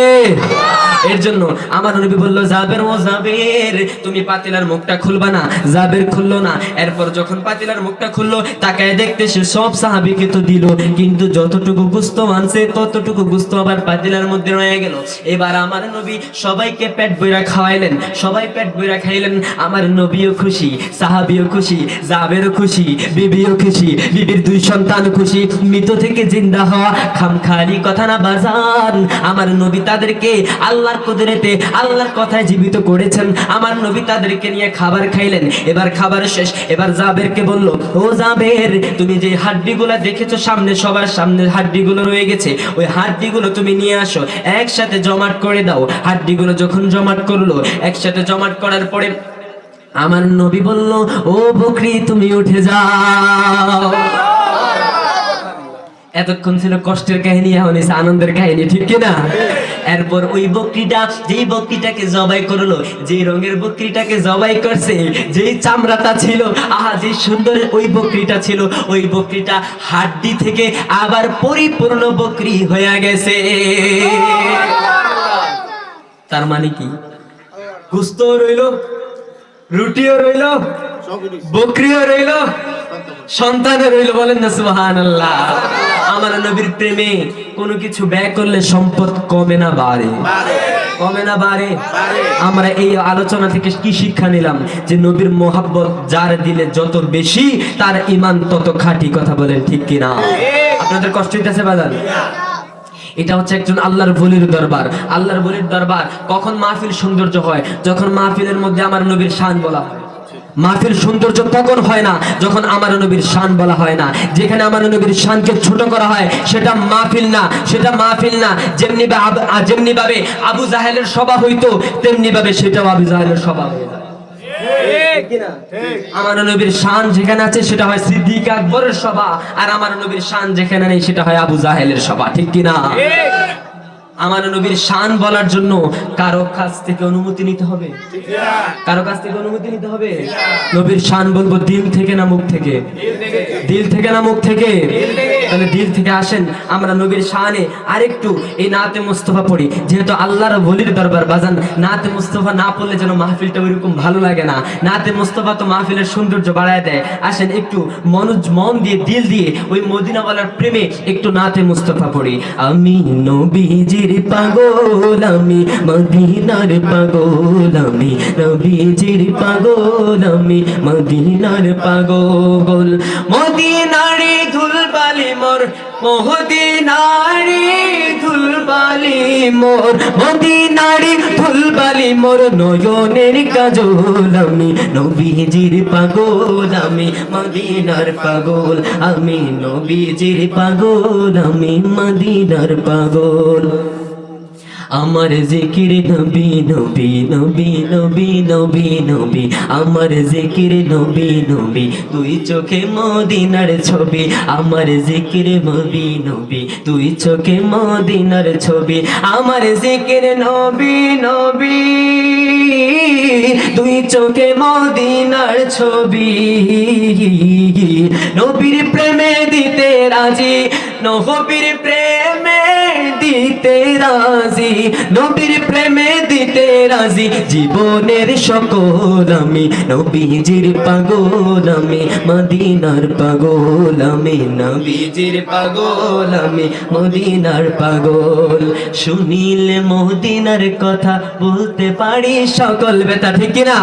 এর জন্য আমার নবী বলল, জাবের ও জাবের, তুমি পাতিলার মুখটা খুলবা না। জাবের খুললো না। এরপর যখন পাতিলার মুখটা খুললো, তাকায় দেখতে সে সব সাহাবীকে তো দিল, কিন্তু যতটুকু গোশত আনছে ততটুকু গোশত আবার পাতিলার মধ্যে রয়ে গেল। এবার আমার নবী সবাইকে পেট ভরে খাওয়াইলেন, সবাই পেট ভরে খাইলেন। আমার নবীও খুশি, সাহাবীও খুশি, জাবেরও খুশি, বিবিও খুশি, বিবির 2 সন্তান খুশি। মৃত থেকে জিন্দা হওয়া খামখালি কথা না বাজান। আমার নবী তাদেরকে আল্লাহর কুদরতে, আল্লাহর কথায় জীবিত করেছেন। আমার নবী তাদেরকে নিয়ে খাবার খাইলেন। এবার খাবার শেষ, এবার জাবেরকে বলল, ও জাবের, তুমি যে হাড্ডিগুলো দেখেছো সামনে, সবার সামনে হাড্ডিগুলো রয়ে গেছে, ওই হাড্ডিগুলো তুমি নিয়ে আসো, একসাথে জমাট করে দাও। হাড্ডিগুলো যখন জমাট করলো, একসাথে জমাট করার পরে আমার নবী বলল, ও বকরি তুমি উঠে যাও। এতক্ষণ ছিল কষ্টের কাহিনী, এখন এসে আনন্দের কাহিনী, ঠিক কিনা? এরপর ওই বকরিটা, যেই বকরিটাকে জবাই করলো, যেই রঙের বকরিটাকে জবাই করছে, যেই চামড়াটা ছিল, আহা যে সুন্দর ওই বকরিটা ছিল, ওই বকরিটা হাড্ডি থেকে আবার পরিপূর্ণ বকরি হয়ে গেছে। তার মানে কি? গোশত রইল, রুটিও রইল, বকরিও রইল, সন্তানও রইল। বলেন না সুবহানাল্লাহ। আমার নবীর প্রেমে কোনো কিছু ব্যয় করলে সম্পদ কমে না বাড়ে? কমে না বাড়ে? আমরা এই আলোচনা থেকে কি শিক্ষা নিলাম? যে নবীর মোহাব্বত যার দিলে যত বেশি, তার ঈমান তত খাঁটি। কথা বলেন ঠিক কিনা? আপনাদের কষ্ট হইতেছে বাজার? এটা হচ্ছে একজন আল্লাহর ওলির দরবার। আল্লাহর ওলির দরবার কখন মাহফিল সৌন্দর্য হয়? যখন মাহফিলের মধ্যে আমার নবীর শান বলা হয়। মাহফিল সৌন্দর্য তখন হয় না যখন আমার নবীর শান বলা হয় না। যেখানে আমার নবীর শানকে ছোট করা হয়, সেটা মাহফিল না, সেটা মাহফিল না। যেমনি ভাবে আবু জাহেলের সভা হইতো, তেমনি ভাবে সেটাও আবু জাহেলের সভা হয়ে যায়। আমার নবীর শান যেখানে আছে সেটা হয় সিদ্দিক আকবরের সভা, আর আমার নবীর শান যেখানে নেই সেটা হয় আবু জাহেলের সভা, ঠিক কিনা? আমার নবীর শান বলার জন্য কারো কাছ থেকে অনুমতি নিতে হবে? কারো কাছ থেকে অনুমতি নিতে হবে? নবীর শান বলবো দিল থেকে না মুখ থেকে? দিল থেকে না মুখ থেকে? তাহলে দিল থেকে আসেন, আমরা নবীর শানে আরেকটু এই নাতে মুস্তাফা পড়ি। যেহেতু আল্লাহর ওলির দরবার বাজান, নাতে মুস্তাফা না পড়লে যেন মাহফিলটা ওইরকম ভালো লাগে না। নাতে মুস্তাফা তো মাহফিলের সৌন্দর্য বাড়ায় দেয়। আসেন একটু মন দিয়ে, দিল দিয়ে ওই মদিনাওয়ালার প্রেমে একটু নাতে মুস্তাফা পড়ি। আমি নবীজির পাগল, আমি মদিনার পাগল, আমি নবীজির পাগল, আমি মদিনার পাগল। মদিনারে ধুলবালি মোর, মদিনারে ধুলবালি মোর, মদিনারে ধুলবালি মোর, নয়নের কাজল, আমি নবীজির পাগল, আমি মদিনার পাগল, আমি নবীজির পাগল, আমি মদিনার পাগল। আমার জিকির নবী নবী নবী নবী নবী নবী, আমার জিকির নবী নবী, তুই চোখে মদিনার ছবি। আমার জিকির নবী নবী, তুই চোখে মদিনার ছবি। আমার জিকির নবী নবী, তুই চোখে মদিনার ছবি। নবীর প্রেমে দিতে রাজি, নবীর প্রেমে দিতে রাজি, নবীর প্রেমে দিতে রাজি। জীবনের সকল আমি নবীজির পাগল, আমি মদিনার পাগল, আমি নবীজির পাগল, আমি মদিনার পাগল। শুনিলে মদিনার কথা বলতে পারি সকল ব্যথা, ঠিক কিনা?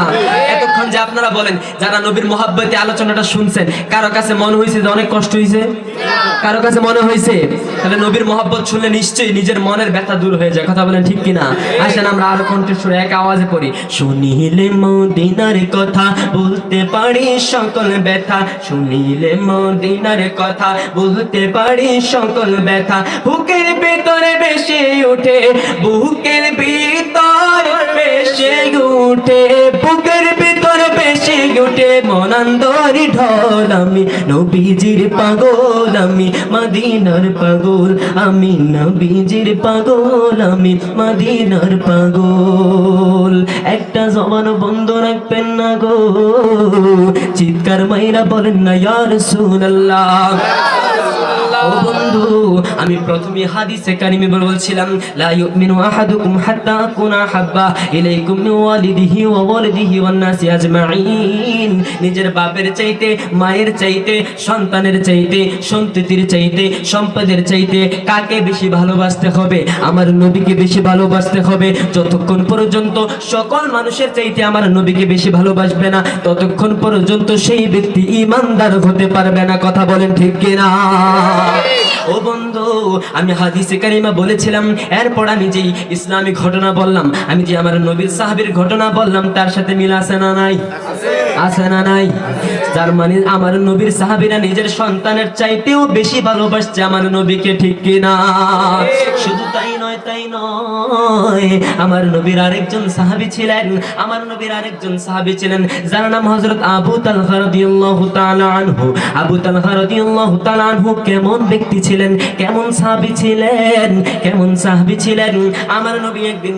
এতক্ষণ যে আপনারা বলেন, যারা নবীর মোহাব্বতে আলোচনাটা শুনছেন, কারো কাছে মনে হয়েছে যে অনেক কষ্ট হয়েছে? কারো কাছে মনে হয়েছে? তাহলে নবীর মোহাব্বত শুনলে নিশ্চয়ই নিজের মনের ব্যথা দূর হয়ে যায়। কথা বলেন ঠিক কিনা? আসেন আমরা আরো কণ্ঠস্বরে এক আওয়াজে পড়ি। শুনিলে মদিনার কথা বলতে পারি সকল ব্যথা, শুনিলে মদিনার কথা বলতে পারি সকল ব্যথা। বুকের ভিতরে বেশি উঠে, বুকের ভিতর বেশি উঠে, বুকের ভিতর বেশি উঠে মনান্দরি ঢল। আমি নবীজির পাগল, আমি মদিনার পাগল, আমি নবীজির পাগল, আমি মদিনার পাগল। একটা জবান বন্ধ রাখবেন না গো, চিৎকার মাইরা বলেন না ইয়া রাসূলুল্লাহ। ও বন্ধু, আমি প্রথমে হাদিসে কারিমে বলছিলাম লা ইউমিনু আহাদুকুম হাত্তা আকুনা হাব্বা ইলাইকুম মিন ওয়ালিদিহি ওয়া ওয়ালিদিহি ওয়ান নাসি আজমাইন। নিজের বাপের চাইতে, মায়ের চাইতে, সন্তানের চাইতে, সন্ততির চাইতে, সম্পদের চাইতে কাকে বেশি ভালোবাসতে হবে? আমার নবীকে বেশি ভালোবাসতে হবে। যতক্ষণ পর্যন্ত সকল মানুষের চাইতে আমার নবীকে বেশি ভালোবাসবে না, ততক্ষণ পর্যন্ত সেই ব্যক্তি ঈমানদার হতে পারবে না। কথা বলেন ঠিক কিনা? ও বন্ধু, আমি হাদিসে কারিমা বলেছিলাম, এরপর আমি যে ইসলামিক ঘটনা বললাম, আমি যে আমার নবীর সাহাবীর ঘটনা বললাম, তার সাথে মিল আছে না নাই? আছে না নাই? তার মানে আমার নবীর সাহাবীরা নিজের সন্তানের চাইতেও বেশি ভালোবাসছে আমার নবীকে, ঠিক কিনা? শুধু তাই নয়, তাই নয়, আমার নবীর আরেকজন সাহাবী ছিলেন, আমার নবীর আরেকজন সাহাবী ছিলেন যার নাম হযরত আবু তালহা রাদিয়াল্লাহু তাআলা আনহু। আবু তালহা রাদিয়াল্লাহু তাআলা আনহু কেমন ব্যক্তি ছিলেন, কেমন সাহাবী ছিলেন, কেমন সাহাবী ছিলেন? আমার নবী একদিন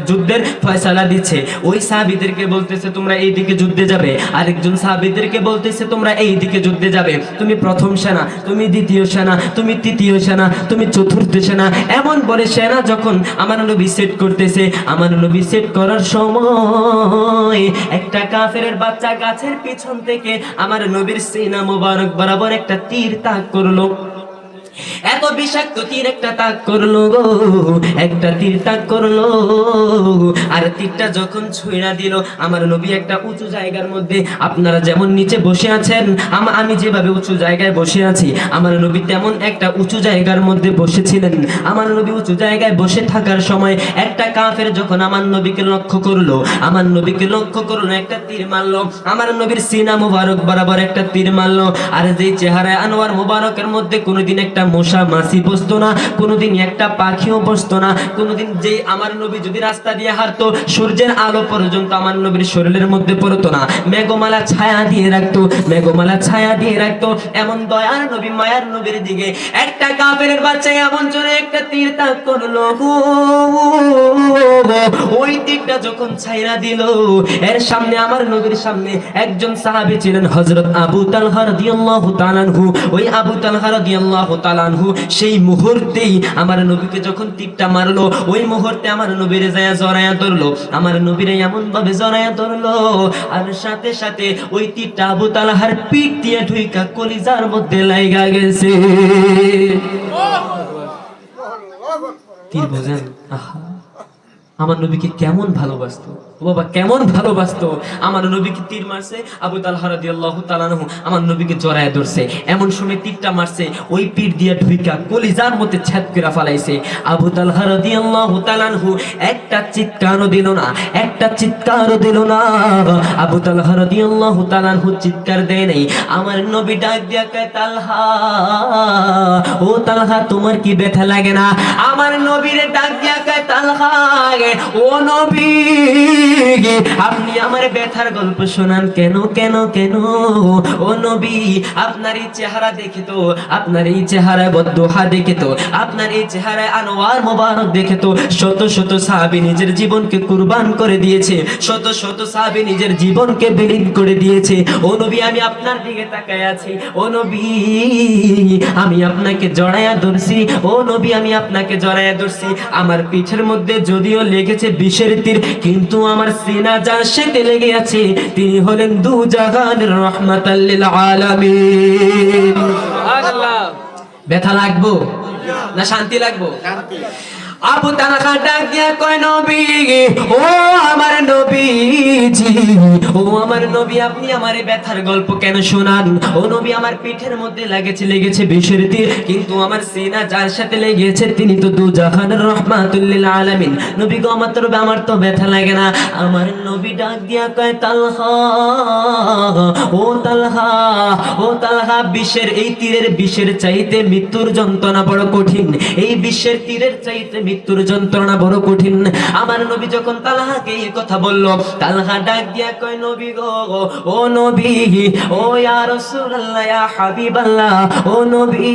যুদ্ধের ফয়সালা দিচ্ছে, ওই সাহাবীদেরকে বলতেছে তোমরা এই দিকে যুদ্ধে যাবে, আরেকজন সাহাবীদেরকে বলতেছে তোমরা এই দিকে যুদ্ধে যাবে, তুমি প্রথম সেনা, তুমি দ্বিতীয় সেনা, তুমি তৃতীয় সেনা, তুমি চতুর্থ সেনা, এমন বলে সেনা যখন আমার নবী সেট করতেছে, আমার নবী সেট করার সময় একটা কাফেরের বাচ্চা গাছের পিছন থেকে আমার নবীর সিনা মোবারক বরাবর একটা তীর তাক করলো। এত বিষাক্ত তীর একটা তাক করলো গো, একটা তীর তাক করলো। আর তীরটা যখন ছুঁড়া দিল, আমার নবী একটা উঁচু জায়গার মধ্যে, আপনারা যেমন নিচে বসে আছেন, আমি যেভাবে উঁচু জায়গায় বসে আছি, আমার নবী তেমন একটা উঁচু জায়গার মধ্যে বসেছিলেন। আমার নবী উঁচু জায়গায় বসে থাকার সময় একটা কাফের যখন আমার নবীকে লক্ষ্য করলো, আমার নবীকে লক্ষ্য করলো, একটা তীর মারলো, আমার নবীর সিনা মোবারক বরাবর একটা তীর মারলো। আর যেই চেহারায় আনোয়ার মোবারকের মধ্যে কোনোদিন একটা মশা মাছি বসতো না, কোনোদিন একটা পাখিও বসতো না, কোনোদিন যে আমার নবী যদি রাস্তা দিয়ে হাঁটতো সূর্যের আলো পর্যন্ত আমার নবীর শরীরের মধ্যে পড়তো না, মেঘমালা ছায়া দিয়ে রাখতো, মেঘমালা ছায়া দিয়ে রাখতো। এমন দয়ার নবী, মায়ার নবীর দিকে একটা কাফেরের বাচ্চা এমন জোরে একটা তীর তাক করলো, ওই তীরটা যখন ছাইরা দিল, এর সামনে আমার নবীর সামনে একজন সাহাবী ছিলেন হযরত আবু তালহা রাদিয়াল্লাহু তাআলা আনহু। ওই আবু তালহা রাদিয়াল্লাহু তাআলা আনহু সেই মুহূর্তেই আমার নবীকে যখন তীরটা মারলো, ওই মুহূর্তে আমার নবীর যায় জড়ায়া ধরলো, আমার নবীরে এমন ভাবে জড়ায়া ধরলো, আর সাথে সাথে ওই তীরটা আবু তালহার পিঠ দিয়ে ঢুইকা কলিজার মধ্যে লাইগা গেছে। তীর বোঝেন? আহা, আমার নবীকে কেমন ভালোবাসতো বাবা, কেমন ভালোবাসতো। আমার নবীকে তীর মারছে, আবু তালহা রাদিয়াল্লাহু তাআলা আনহু আমার নবীকে জড়ায় ধরছে, এমন সময় তীরটা মারছে, ওই পিঠ দিয়ে ঢুইকা কলিজার মধ্যে ছেদ করে ফেলাইছে। আবু তালহা রাদিয়াল্লাহু তাআলা আনহু একটা চিৎকারও দিল না, একটা চিৎকারও দিল না। আবু তালহা রাদিয়াল্লাহু তাআলা আনহু চিৎকার দেয় নাই। আমার নবী ডাক দিয়া কয়, তালহা, ও তালহা, তোমার কি ব্যথা লাগে না? আমার নবীরে ডাক দিয়া কয়, তালহা, ও নবী, আপনি আমার ব্যথার গল্প শোনান কেন, কেন, কেন? ও নবী, আপনার এই চেহারা দেখে তো, আপনার এই চেহারায় বদদোহা দেখে তো, আপনার এই চেহারায় আনোয়ার মোবারক দেখে তো শত শত সাহাবী নিজের জীবনকে কুরবান করে দিয়েছে, শত শত সাহাবী নিজের জীবনকে বিলীন করে দিয়েছে। ও নবী, আমি আপনার দিকে তাকায় আছি, ও নবী, আমি আপনাকে জড়ায়া ধরছি, ও নবী, আমি আপনাকে জড়ায়া ধরছি। আমার পিঠের মধ্যে যদিও লেগেছে বিষের তীর, কিন্তু আমার সিনা যার সাথে লেগে আছে তিনি হলেন দু জাহানের রহমাতাল লিল আলামিন। সুবহানাল্লাহ। ব্যথা লাগবো না শান্তি লাগবো? শান্তি। আবু তালহা ডাক দিয়া কয়, নবী, ও আমার নবীজি, ও আমার নবী, আপনি আমার ব্যথার গল্প কেন শোনান? ও নবী, আমার পিঠের মধ্যে লেগেছে বিষের তীর, কিন্তু আমার সিনা যার সাথে লেগেছে তিনি তো দু জাহানের রহমাতুল লিল আলামিন। নবী গো, আমার তো ব্যথা লাগে না। আমার নবী ডাক দিয়া কয়, তালহা, ও তালহা, ও তালহা, এই তীরের বিষের চাইতে মৃত্যুর যন্ত্রণা বড় কঠিন, এই বিষের তীরের চাইতে মৃত্যুর যন্ত্রণা বড় কঠিন। আমার নবী যখন তালহাকে এই কথা বলল, তালহা তালহা ডাক দিয়া কয় নবী গো, ও নবী, ও ইয়া রাসূলুল্লাহ, ইয়া হাবিবাল্লাহ, ও নবী,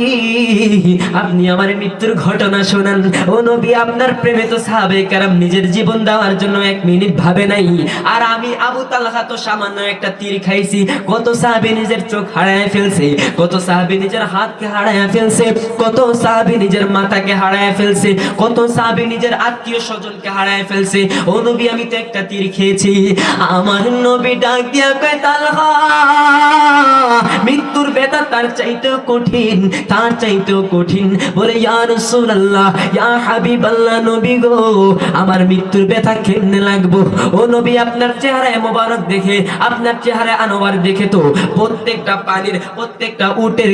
আপনি আমার মৃত্যুর ঘটনা শোনান। ও নবী, আপনার প্রেমে তো সাহাবায়ে কেরাম নিজের জীবন দেওয়ার জন্য 1 মিনিট ভাবে নাই, আর আমি আবু তালহা তো সামান্য একটা তীর খাইছি। কত সাহাবী নিজের চোখ হারায় ফেলছে, কত সাহাবী নিজের হাতকে হারায় ফেলছে, কত সাহাবী নিজের মাথাকে হারায় ফেলছে, কত সাহাবী নিজের আত্মীয় স্বজনকে হারায় ফেলছে। ও নবী, আমি তো একটা তীর খেয়েছি। আমার নবী ডাক দিয়া কয় তালহা, মৃত্যুর ব্যথা তার চাইতেও কঠিন, তার চাইতেও কঠিন। বলে ইয়া রাসূলুল্লাহ, ইয়া হাবিবাল্লাহ, নবী গো, আমার মৃত্যুর ব্যথা কেমনে লাগবো? ও নবী, আপনার চেহারায় মোবারক দেখে, আপনার চেহারায় আনোয়ার দেখে তো প্রত্যেকটা পানির, প্রত্যেকটা উটের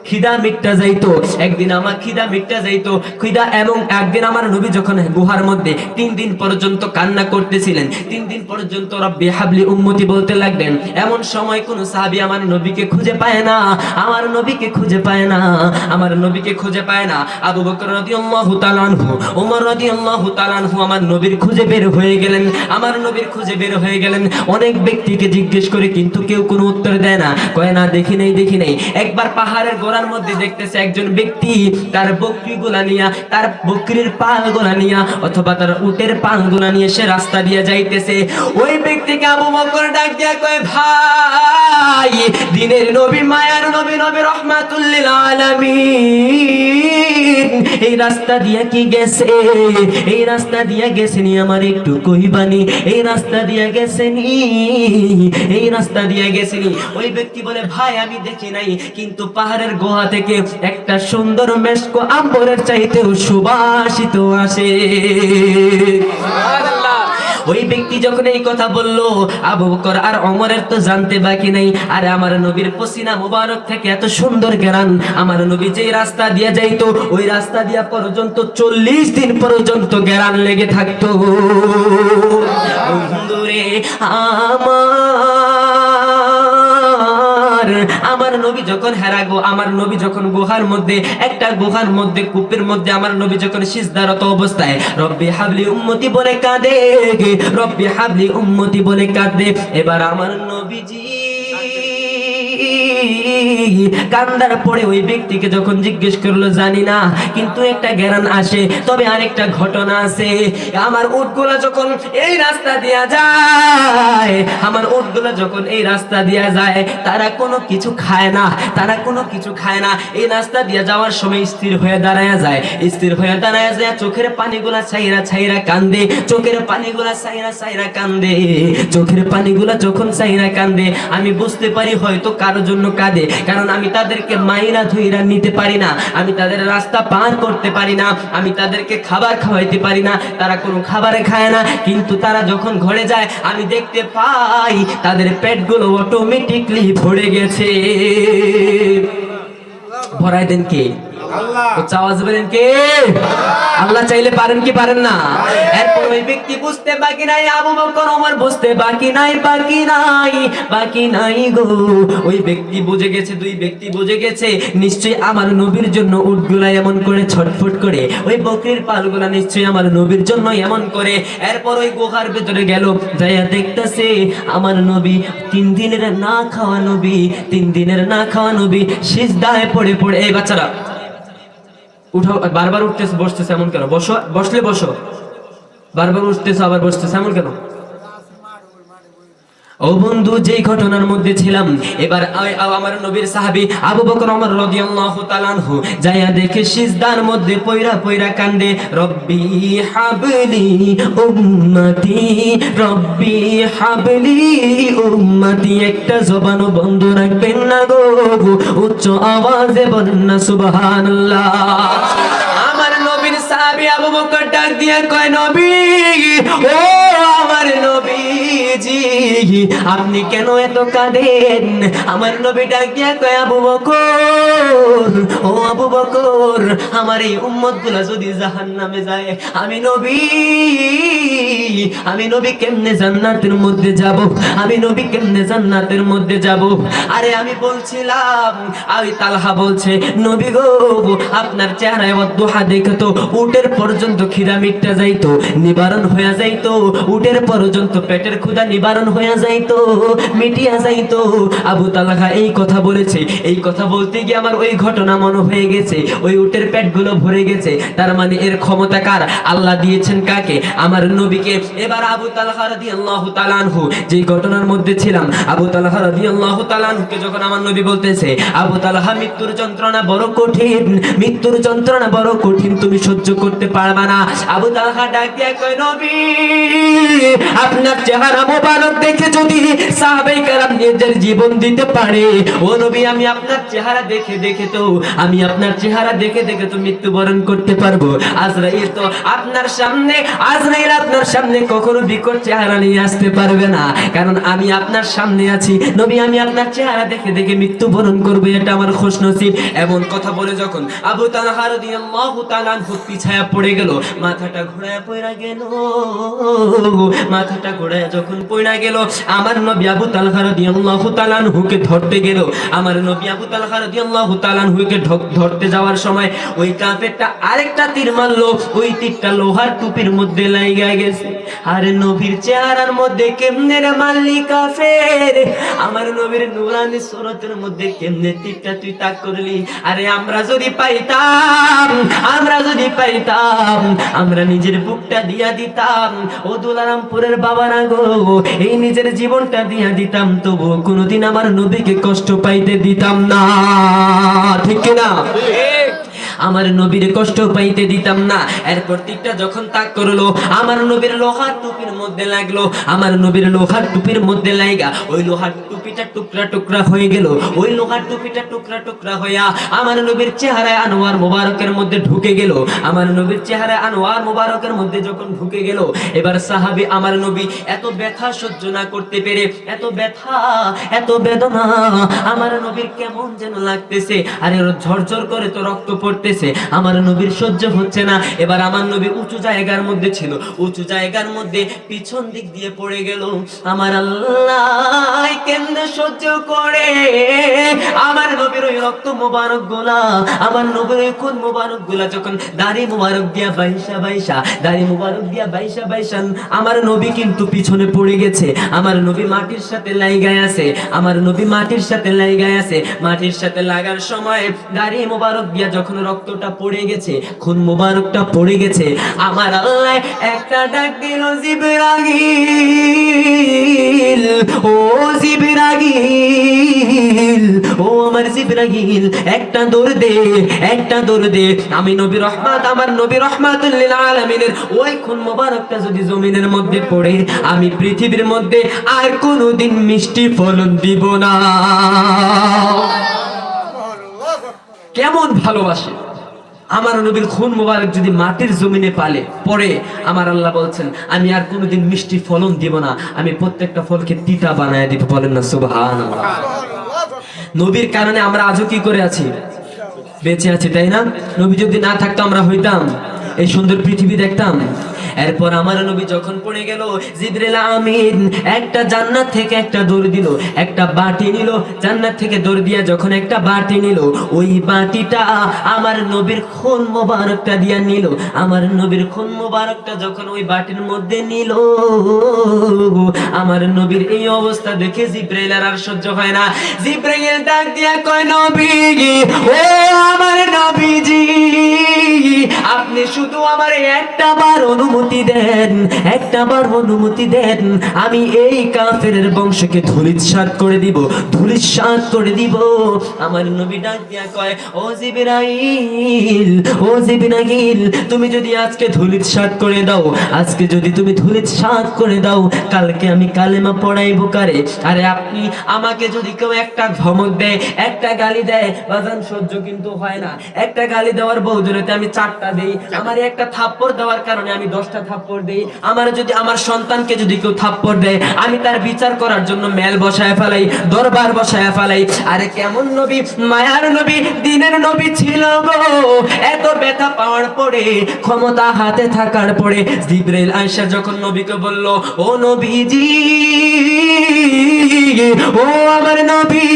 খিদা মিটটা যাইতো। একদিন আমার খিদা মিটটা যাইতো, খিদা। এবং একদিন আমার নবী যখন গুহার মধ্যে 3 দিন পর্যন্ত কান্না করতেছিলেন, 3 দিন পর্যন্ত রব্বি হাবলি উম্মতি বলতে লাগলেন। এমন সময় কোন সাহাবী আমার নবীকে খুঁজে পায় না, আমার নবীকে খুঁজে পায় না, আমার নবীকে খুঁজে পায় না। আবু বকর রাদিয়াল্লাহু তাআলা আনহু, ওমর রাদিয়াল্লাহু তাআলা আনহু আমার নবীর খুঁজে বের হয়ে গেলেন, আমার নবীর খুঁজে বের হয়ে গেলেন। অনেক ব্যক্তিকে জিজ্ঞেস করে কিন্তু কেউ কোনো উত্তর দেয় না, কয় না দেখি নাই, দেখি নাই। একবার পাহাড়ের গোড়ার মধ্যে দেখতেছে একজন ব্যক্তি তার বকরিগুলা নিয়া, তার বকরির পালগুলা নিয়া অথবা তার উটের পালগুলা নিয়ে সে রাস্তা দিয়ে যাইতেছে। ওই ব্যক্তিকে আবু বকর ডাক দিয়া কয়, ভাই, দিনের নবী, মায়ার নবী, নবী রহমাতুল লিল আলামিন এই রাস্তা দিয়া কি গেছে? এই রাস্তা দিয়া গেছেনি, আমার একটু কইবানি, এই রাস্তা দিয়া গেছেনি, এই রাস্তা দিয়া গেছেনি। ওই ব্যক্তি বলে, ভাই, আমি দেখি নাই, কিন্তু পাহাড়ের গুহা থেকে একটা সুন্দর মেশক আম্বরের চাইতেও সুবাসিত আসে। সুবহানাল্লাহ। ওই ব্যক্তি যখন এই কথা বলল, আবু বকর আর ওমরের তো জানতে বাকি নাই, আর আমার নবীর পসিনা মুবারক থেকে এত সুন্দর ঘ্রাণ। আমার নবী যেই রাস্তা দিয়ে যাইতো, ওই রাস্তা দিয়া পর্যন্ত 40 দিন পর্যন্ত ঘ্রাণ লেগে থাকতো। বন্ধুরে আমার নবী যখন আমার নবী যখন গুহার মধ্যে, একটা গুহার মধ্যে, কূপের মধ্যে আমার নবী যখন সিজদারত অবস্থায় রব্বি হাবলি উম্মতি বলে কাঁদে, রব্বি হাবলি উম্মতি বলে কাঁদে। এবার আমার নবীজি কান্দার পরে ওই ব্যক্তিকে যখন জিজ্ঞেস করলো, জানি না, কিন্তু একটা জ্ঞান আসে। তবে আরেকটা ঘটনা আছে, আমার উটগুলা যখন এই রাস্তা দিয়া যায়, আমার উটগুলা যখন এই রাস্তা দিয়া যায়, তারা কোনো কিছু খায় না, তারা কোনো কিছু খায় না। এই রাস্তা দিয়া যাওয়ার সময় স্থির হয়ে দাঁড়ায় যায়, স্থির হয়ে দাঁড়ায় যায়, চোখের পানিগুলা ছাইরা ছাইরা কান্দে, চোখের পানিগুলা ছাইরা ছাইরা কান্দে, চোখের পানিগুলা যখন ছাইরা কান্দে, আমি বুঝতে পারি হয়তো কারো জন্য কাঁদে, কারণ আমি তাদেরকে মাইরা ধুইরা নিতে পারি না, আমি তাদের রাস্তা পার করতে পারি না, আমি তাদেরকে খাবার খাওয়াইতে পারি না, তারা কোনো খাবারে খায় না। কিন্তু তারা যখন ঘরে যায়, আমি দেখতে পাই তাদের পেটগুলো অটোমেটিকলি ভরে গেছে। ভরাই দেন কে? আল্লাহ। আওয়াজ বলেন কে? আল্লাহ চাইলে পারেন কি পারেন না? এরপর ওই ব্যক্তি বুঝতে বাকি নাই, আবু বকর ওমর বুঝতে বাকি নাই, বাকি নাই, বাকি নাই গো। ওই ব্যক্তি বুঝে গেছে, দুই ব্যক্তি বুঝে গেছে, নিশ্চয়ই আমার নবীর জন্য উটগুলা এমন করে ছটফট করে, ওই বকরির পালগুলা নিশ্চয়ই আমার নবীর জন্য এমন করে। এরপর ওই গুহার ভিতরে গেল, যাইয়া দেখতেছে আমার নবী 3 দিনের না খাওয়া নবী, 3 দিনের না খাওয়া নবী সিজদায় পড়ে পড়ে। এই বাচ্চারা উঠাও, বারবার উঠতেছে বসতেছে এমন কেন? বসো, বসলে বসো, বারবার উঠতেছে আবার বসতেছে এমন কেন? ও বন্ধু, যেই ঘটনার মধ্যে ছিলাম, এবার আমার নবীর সাহাবী আবু বকর ওমর রাদিয়াল্লাহু তাআলা আনহু যায়া দেখে সিজদার মধ্যে পয়রা পয়রা কান্দে, রব্বি হাবলি উম্মতি, রব্বি হাবলি উম্মতি। একটা জবানও বন্ধ রাখবেন না গো, উচ্চ আওয়াজে বলেন না সুবহানাল্লাহ। আমার নবীর সাহাবী আবু বকর ডাক দিয়া কয়, নবী, ও আমার নবীজি, আপনি কেন এত কাঁদেন? আমার নবী ডাক দিয়া কয়, আবু বকর, ও আবু বকর, আমার এই উম্মতগুলা যদি জাহান্নামে যায়, আমি নবী কেমনে জান্নাতের মধ্যে যাব? আমি নবী কেমনে জান্নাতের মধ্যে যাব? আরে আমি বলছিলাম, আমি তালহা বলছে, নবী গো, আপনার চেহারায় ওয়াদুহা দেখে তো উটের পর্যন্ত খিদা মিটটা যাইতো, নিবারণ হয়ে যাইতো, উটের পর্যন্ত পেটের ক্ষুধা নিবারণ হয়ে যাইতো, মিটিয়া যাইতো। আবু তালহা এই কথা বলেছে। এই কথা বলতে গিয়ে আমার ওই ঘটনা মনে হয়ে গেছে, ওই উটের পেটগুলো ভরে গেছে। তার মানে এর ক্ষমতা কার? আল্লাহ দিয়েছেন কাকে? আমার নবীকে। এবার আবু তালহা রাদিয়াল্লাহু তাআলা আনহু, যে ঘটনার মধ্যে ছিলাম, আবু তালহা রাদিয়াল্লাহু তাআলা আনহুকে যখন আমার নবী বলতেছে, আবু তালহা, মৃত্যুর যন্ত্রণা বড় কঠিন, মৃত্যুর যন্ত্রণা বড় কঠিন, তুমি সহ্য করতে পারবে না। আবু তালহা ডাক দিয়া কয়, নবী, আপনার চেহারা মোবারক দেখে যদি সাহাবায়ে কেরাম নিজের জীবন দিতে পারে, ও নবী, আমি আপনার চেহারা দেখে দেখে তো মৃত্যুবরণ করতে পারবো। আজরাইল তো আপনার সামনে কখনো বিকট চেহারা নিয়ে আসতে পারবে না, কারণ আমি আপনার সামনে আছি। নবী, আমি আপনার চেহারা দেখে দেখে মৃত্যুবরণ করবো, এটা আমার খুশনসিব। এমন কথা বলে যখন আবু তালহা রাদিয়াল্লাহু তাআলা আনহু পিছায়া পড়ে গেল, মাথাটা ঘোরায় পড়ে গেল, মাথাটা ঘোরায় যখন পড়ে গেল, আমার নবী আবু তালহা রাদিয়াল্লাহু তাআলা আনহুকে ধরতে গেল। আমার নবী আবু তালহা রাদিয়াল্লাহু তাআলা আনহুকে ধরতে যাওয়ার সময় ওই কাফেরটা আরেকটা তীর মারলো, ওই তীরটা লোহার টুপির মধ্যে লাইগা গেছে। আরে নবীর চেহারার মধ্যে কেমনে রে মারলি কাফের? আমার নবীর নূরানি সুরতের মধ্যে কেমনে তীরটা তুই তাক করলি? আরে আমরা যদি পাইতাম, আমরা নিজের বুকটা দিয়া দিতাম। ও দুলারামপুরের বাবারা গো, এই নিজের জীবনটা দিয়া দিতাম, তবু কোনোদিন আমার নবীকে কষ্ট পাইতে দিতাম না, ঠিক কিনা? আমার নবীর কষ্ট পাইতে দিতাম না। এরপর তীরটা যখন তাক করলো, আমার নবীর লোহার টুপির মধ্যে লাগলো, আমার নবীর লোহার টুপির মধ্যে লাগা ওই লোহার টুপিটা টুকরা টুকরা হয়ে গেল। ওই লোহার টুপিটা টুকরা টুকরা হইয়া আমার নবীর চেহারায় আনোয়ার মোবারকের মধ্যে ঢুকে গেল। আমার নবীর চেহারায় আনোয়ার মোবারকের মধ্যে যখন ঢুকে গেল, এবার সাহাবী আমার নবী এত ব্যথা সহ্য না করতে পেরে, এত ব্যথা, এত বেদনা আমার নবীর কেমন যেন লাগতেছে। আরে ঝরঝর করে তো রক্ত পড়তেছে, আমার নবীর সহ্য হচ্ছে না। এবার আমার নবী উঁচু জায়গার মধ্যে ছিল, উঁচু জায়গার মধ্যে পিছন দিক দিয়ে পড়ে গেল। আমার আল্লাহ কেমনে সহ্য করে আমার নবীর ওই রক্ত মোবারক গুলা, আমার নবীর ওই খুন মোবারক গুলা যখন দাড়ি মোবারক দিয়া বাইশা আমার নবী কিন্তু পিছনে পড়ে গেছে। আমার নবী মাটির সাথে লাইগায় আছে, আমার নবী মাটির সাথে লাইগায় আছে। মাটির সাথে লাগার সময় দাড়ি মোবারক দিয়া যখন রক্তটা পড়ে গেছে, খুন মোবারকটা পড়ে গেছে, আমার আল্লাহ একটা ডাক দিল, জিবরাইল, ও জিবরাইল, ও আমার জিবরাইল, একটা দৌড় দে, একটা দৌড় দে। আমি নবী রহমত, আমার নবী রহমাতুল লিল আলামিনের ওই খুন মোবারকটা যদি জমিনের মধ্যে পড়ে, আমি পৃথিবীর মধ্যে আর কোনোদিন মিষ্টি ফলন দিব না। কেমন ভালোবাসে আমার নবীর খুন মোবারক যদি মাটির জমিনে পড়ে, আমার আল্লাহ বলছেন আমি আর কোনোদিন মিষ্টি ফলন দিব না, আমি প্রত্যেকটা ফলকে তিতা বানায় দিব। বলেন না সুবহানাল্লাহ। নবীর কারণে আমরা আজও কি করে আছি? বেঁচে আছি, তাই না? নবী যদি না থাকতো আমরা হইতাম এই সুন্দর পৃথিবী দেখতাম? এরপর আমার নবী যখন পড়ে গেল, জিবরিল আমিন একটা জান্নাত থেকে একটা দৌড় দিল, একটা বাটি নিল, জান্নাত থেকে দৌড় দিয়া যখন একটা বাটি নিল, ওই বাটিটা আমার নবীর খুন মোবারকটা দিয়া নিল। আমার নবীর খুন মোবারকটা যখন ওই বাটির মধ্যে নিল, আমার নবীর এই অবস্থা দেখে জিবরাইল আর সহ্য হয় না। জিবরাইল ডাক দিয়া কয়, নবী, ও আমার নবীজি, আপনি শুধু আমার একটা বার অনুমতি দেন, একটা বার অনুমতি দেন, আমি এই কাফেরের বংশকে ধূলিসাৎ করে দিব, ধূলিসাৎ করে দিব। আমার নবী ডাক দিয়া কয়, ও জিবরাইল, ও জিবরাইল, তুমি যদি আজকে ধূলিসাৎ করে দাও, আজকে যদি তুমি ধূলিসাৎ করে দাও, কালকে আমি কালেমা পড়াইবো কারে? আরে আপনি আমাকে যদি কেউ একটা ধমক দেয়, একটা গালি দেয়, বাজান সহ্য কিন্তু হয় না। একটা গালি দেওয়ার বদলে আমি 4টা দেই, আমার একটা থাপ্পড় দেওয়ার কারণে আমি 10টা 10টা থাপ্পড় দেই, আমার যদি আমার সন্তানকে যদি কেউ থাপ্পড় দেয়, আমি তার বিচার করার জন্য মেল বসায় ফেলাই, দরবার বসায় ফেলাই। আরে কেমন নবী, মায়ার নবী, দিনের নবী ছিল গো। এত ব্যথা পাওয়ার পরে, ক্ষমতা হাতে থাকার পরে জিবরাইল আয়েশা যখন নবীকে বলল, ও নবীজি, ও আমার নবী,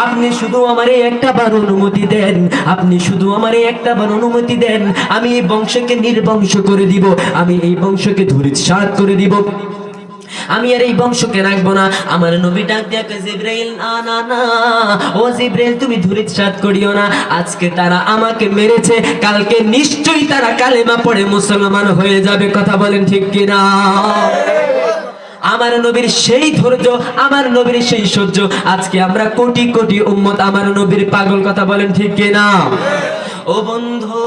আপনি শুধু আমারে একটা বার অনুমতি দেন, আপনি শুধু আমারে একটা বার অনুমতি দেন, আমি এই বংশকে নির্বংশ করে দিব, আমি এই বংশকে ধূলিসাৎ করে দিব, আমি আর এই বংশকে রাখবো না। আমার নবী ডাক দিয়ে জিবরাইল, না না না, ও জিবরাইল, তুমি ধূলিসাৎ করিও না। আজকে তারা আমাকে মেরেছে, কালকে নিশ্চয়ই তারা কালেমা পড়ে মুসলমান হয়ে যাবে। কথা বলেন ঠিক কিনা? আমার নবীর সেই ধৈর্য, আমার নবীর সেই সহ্য, আজকে আমরা কোটি কোটি উম্মত আমার নবীর পাগল। কথা বলেন ঠিক কিনা? ও বন্ধু,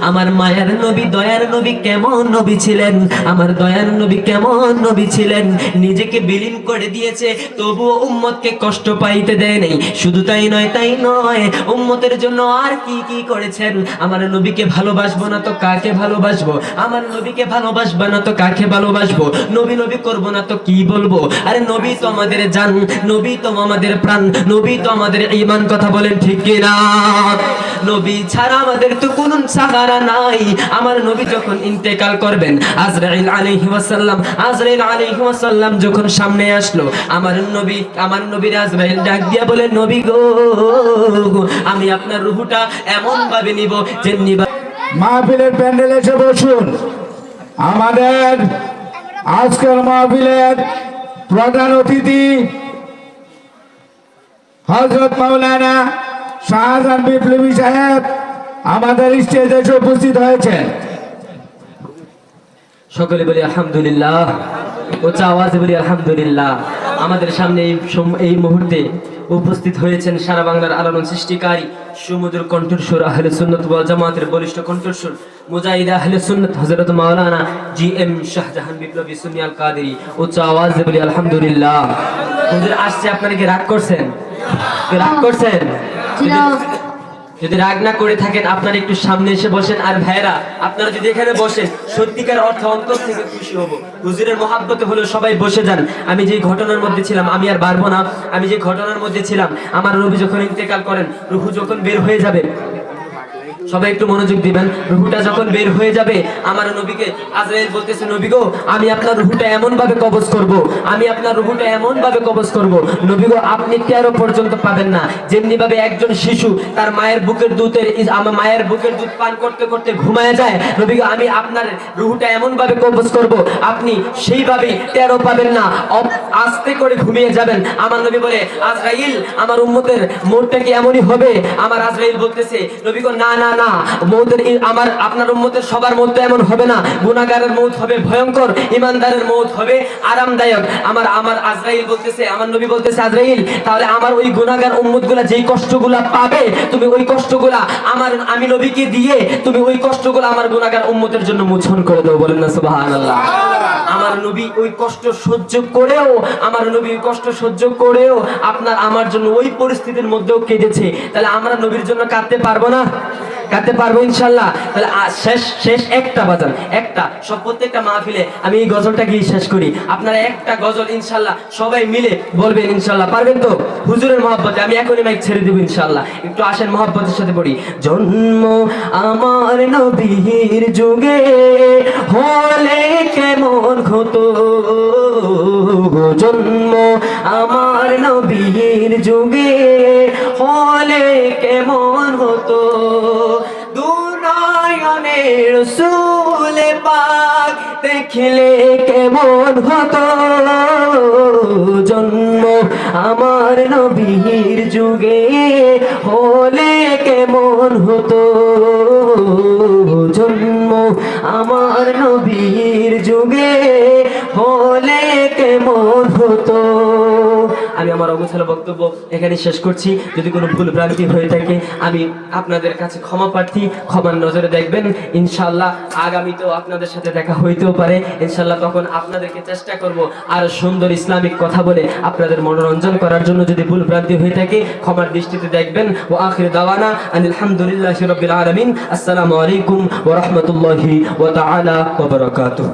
আমার মায়ার নবী, দয়ার নবী কেমন নবী ছিলেন, আমার দয়ার নবী কেমন নবী ছিলেন, নিজেকে বিলীন করে দিয়েছে, তবুও উম্মতকে কষ্ট পাইতে দেয় নাই। শুধু তাই নয়, উম্মতের জন্য আর কি কি করেছেন। আমার নবীকে ভালোবাসবো না তো কাকে ভালোবাসবো, আমার নবীকে ভালোবাসবো না তো কাকে ভালোবাসবো, নবী নবী করবো না তো কি বলবো। আরে নবী তো আমাদের জান, নবী তো আমাদের প্রাণ, নবী তো আমাদের ঈমান। কথা বলেন ঠিক কিনা? নবী ছাড়া আমাদের তো কোনো সাহারা নাই। আমার নবী যখন ইন্তেকাল করবেন, আজরাইল আলাইহিস সালাম যখন সামনে আসলো, আমার নবীর আজরাইল ডাক দিয়া বলে, নবী গো, আমি আপনার রূহটা এমন ভাবে নিব যে মাহফিলের প্যান্ডেলে এসে বসুন। আমাদের আজকের মাহফিলের প্রধান অতিথি হযরত মাওলানা শাহজাহান বিপ্লবী সাহেব আমাদের স্টেজে এসে উপস্থিত হয়েছেন। সকলে বলি আলহামদুলিল্লাহ, উচ্চ আওয়াজে বলি আলহামদুলিল্লাহ। আমাদের সামনে এই মুহূর্তে উপস্থিত হয়েছেন সারা বাংলার আলোড়ন সৃষ্টিকারী সুমধুর কণ্ঠস্বর আহলে সুন্নাত ওয়াল জামাতের বলিষ্ঠ কণ্ঠস্বর মুজাহিদ আহলে সুন্নাত হযরত মাওলানা জিএম শাহজাহান বিপ্লবী সুন্নি আল কাদেরী। উচ্চ আওয়াজে বলি আলহামদুলিল্লাহ। হুজুর আসছে, আপনারা কি রাগ করছেন? রাগ করছেন? যদি রাগ না করে থাকেন আপনারা একটু সামনে এসে বসেন। আর ভাইরা, আপনারা যদি এখানে বসেন, সত্যিকার অর্থ অন্তর থেকে খুশি হব। হুজুরের মহাব্বতে হলো সবাই বসে যান। আমি যে ঘটনার মধ্যে ছিলাম, আমি আর পারবো না, আমি যে ঘটনার মধ্যে ছিলাম, আমার নবী যখন ইন্তেকাল করেন, রূহ যখন বের হয়ে যাবে, সবাই একটু মনোযোগ দিবেন। রূহটা যখন বের হয়ে যাবে, আমার নবীকে আজরাইল বলতেছে, নবী গো, আমি আপনার রূহটা এমন ভাবে কবজ করব, আমি আপনার রূহটা এমন ভাবে কবজ করব, নবী গো, আপনি 13 পর্যন্ত পাবেন না। যেমনি ভাবে একজন শিশু তার মায়ের বুকের দুধ পান করতে করতে ঘুমায় যায়, নবী গো, আমি আপনার রূহটা এমন ভাবে কবজ করব, আপনি সেইভাবে 13 পাবেন না, আস্তে করে ঘুমিয়ে যাবেন। আমার নবী বলে, আজরাইল, আমার উম্মতের মরটা কি এমনই হবে? আমার আজরাইল বলতেছে, নবী গো, না না না, মৌতের আপনার উম্মতের সবার মৌত এমন হবে না। গুনাহগারের মৌত হবে ভয়ঙ্কর, ঈমানদারের মৌত হবে আরামদায়ক। আমার আজরাইল বলতেছে, আমার নবী বলতেছে, আজরাইল, তাহলে আমার ওই গুনাহগার উম্মতগুলা যেই কষ্টগুলা পাবে, তুমি ওই কষ্টগুলা আমি নবীকে দিয়ে তুমি ওই কষ্টগুলা আমার গুনাহগার উম্মতের জন্য মোচন করে দাও। বলেন না সুবহানাল্লাহ। আমার নবী ওই কষ্ট সহ্য করেও, আমার জন্য ওই পরিস্থিতির মধ্যেও কেঁদেছে। তাহলে আমরা নবীর জন্য কাঁদতে পারবো না? কাঁদতে পারবো ইনশাল্লাহ। তাহলে শেষ একটা বাজান, একটা সব প্রত্যেকটা মাহফিলে আমি এই গজলটা গিয়ে শেষ করি। আপনারা একটা গজল ইনশাল্লাহ সবাই মিলে বলবেন, ইনশাল্লাহ পারবেন তো? হুজুরের মহব্বতে আমি এখনই মাইক ছেড়ে দেবো ইনশাল্লাহ। একটু আসেন, মহব্বতের সাথে পড়ি। জন্ম আমার নবীর যুগে হলে কেমন হতো, জন্ম আমার নবীর যুগে হলে কেমন হতো, দুনয়নের রাসূল পাক দেখলে কেমন হতো, জন্ম আমার নবীর যুগে হলে কেমন হতো, জন্ম আমার নবীর যুগে হলে কেমন হতো। আমি আমার অগোছালো বক্তব্য এখানে শেষ করছি। যদি কোনো ভুল ভ্রান্তি হয়ে থাকে আমি আপনাদের কাছে ক্ষমা প্রার্থী, ক্ষমার নজরে দেখবেন। ইনশাআল্লাহ আগামীতেও আপনাদের সাথে দেখা হইতেও পারে। ইনশাআল্লাহ তখন আপনাদেরকে চেষ্টা করব আর সুন্দর ইসলামিক কথা বলে আপনাদের মনোরঞ্জন করার জন্য। যদি ভুল ভ্রান্তি হয়ে থাকে ক্ষমার দৃষ্টিতে দেখবেন। ওয়া আখির দাওয়ানা আলহামদুলিল্লাহি রাব্বিল আলামিন। আসসালামু আলাইকুম ওয়া রাহমাতুল্লাহি ওয়া তাআলা ওয়া বারাকাতুহু।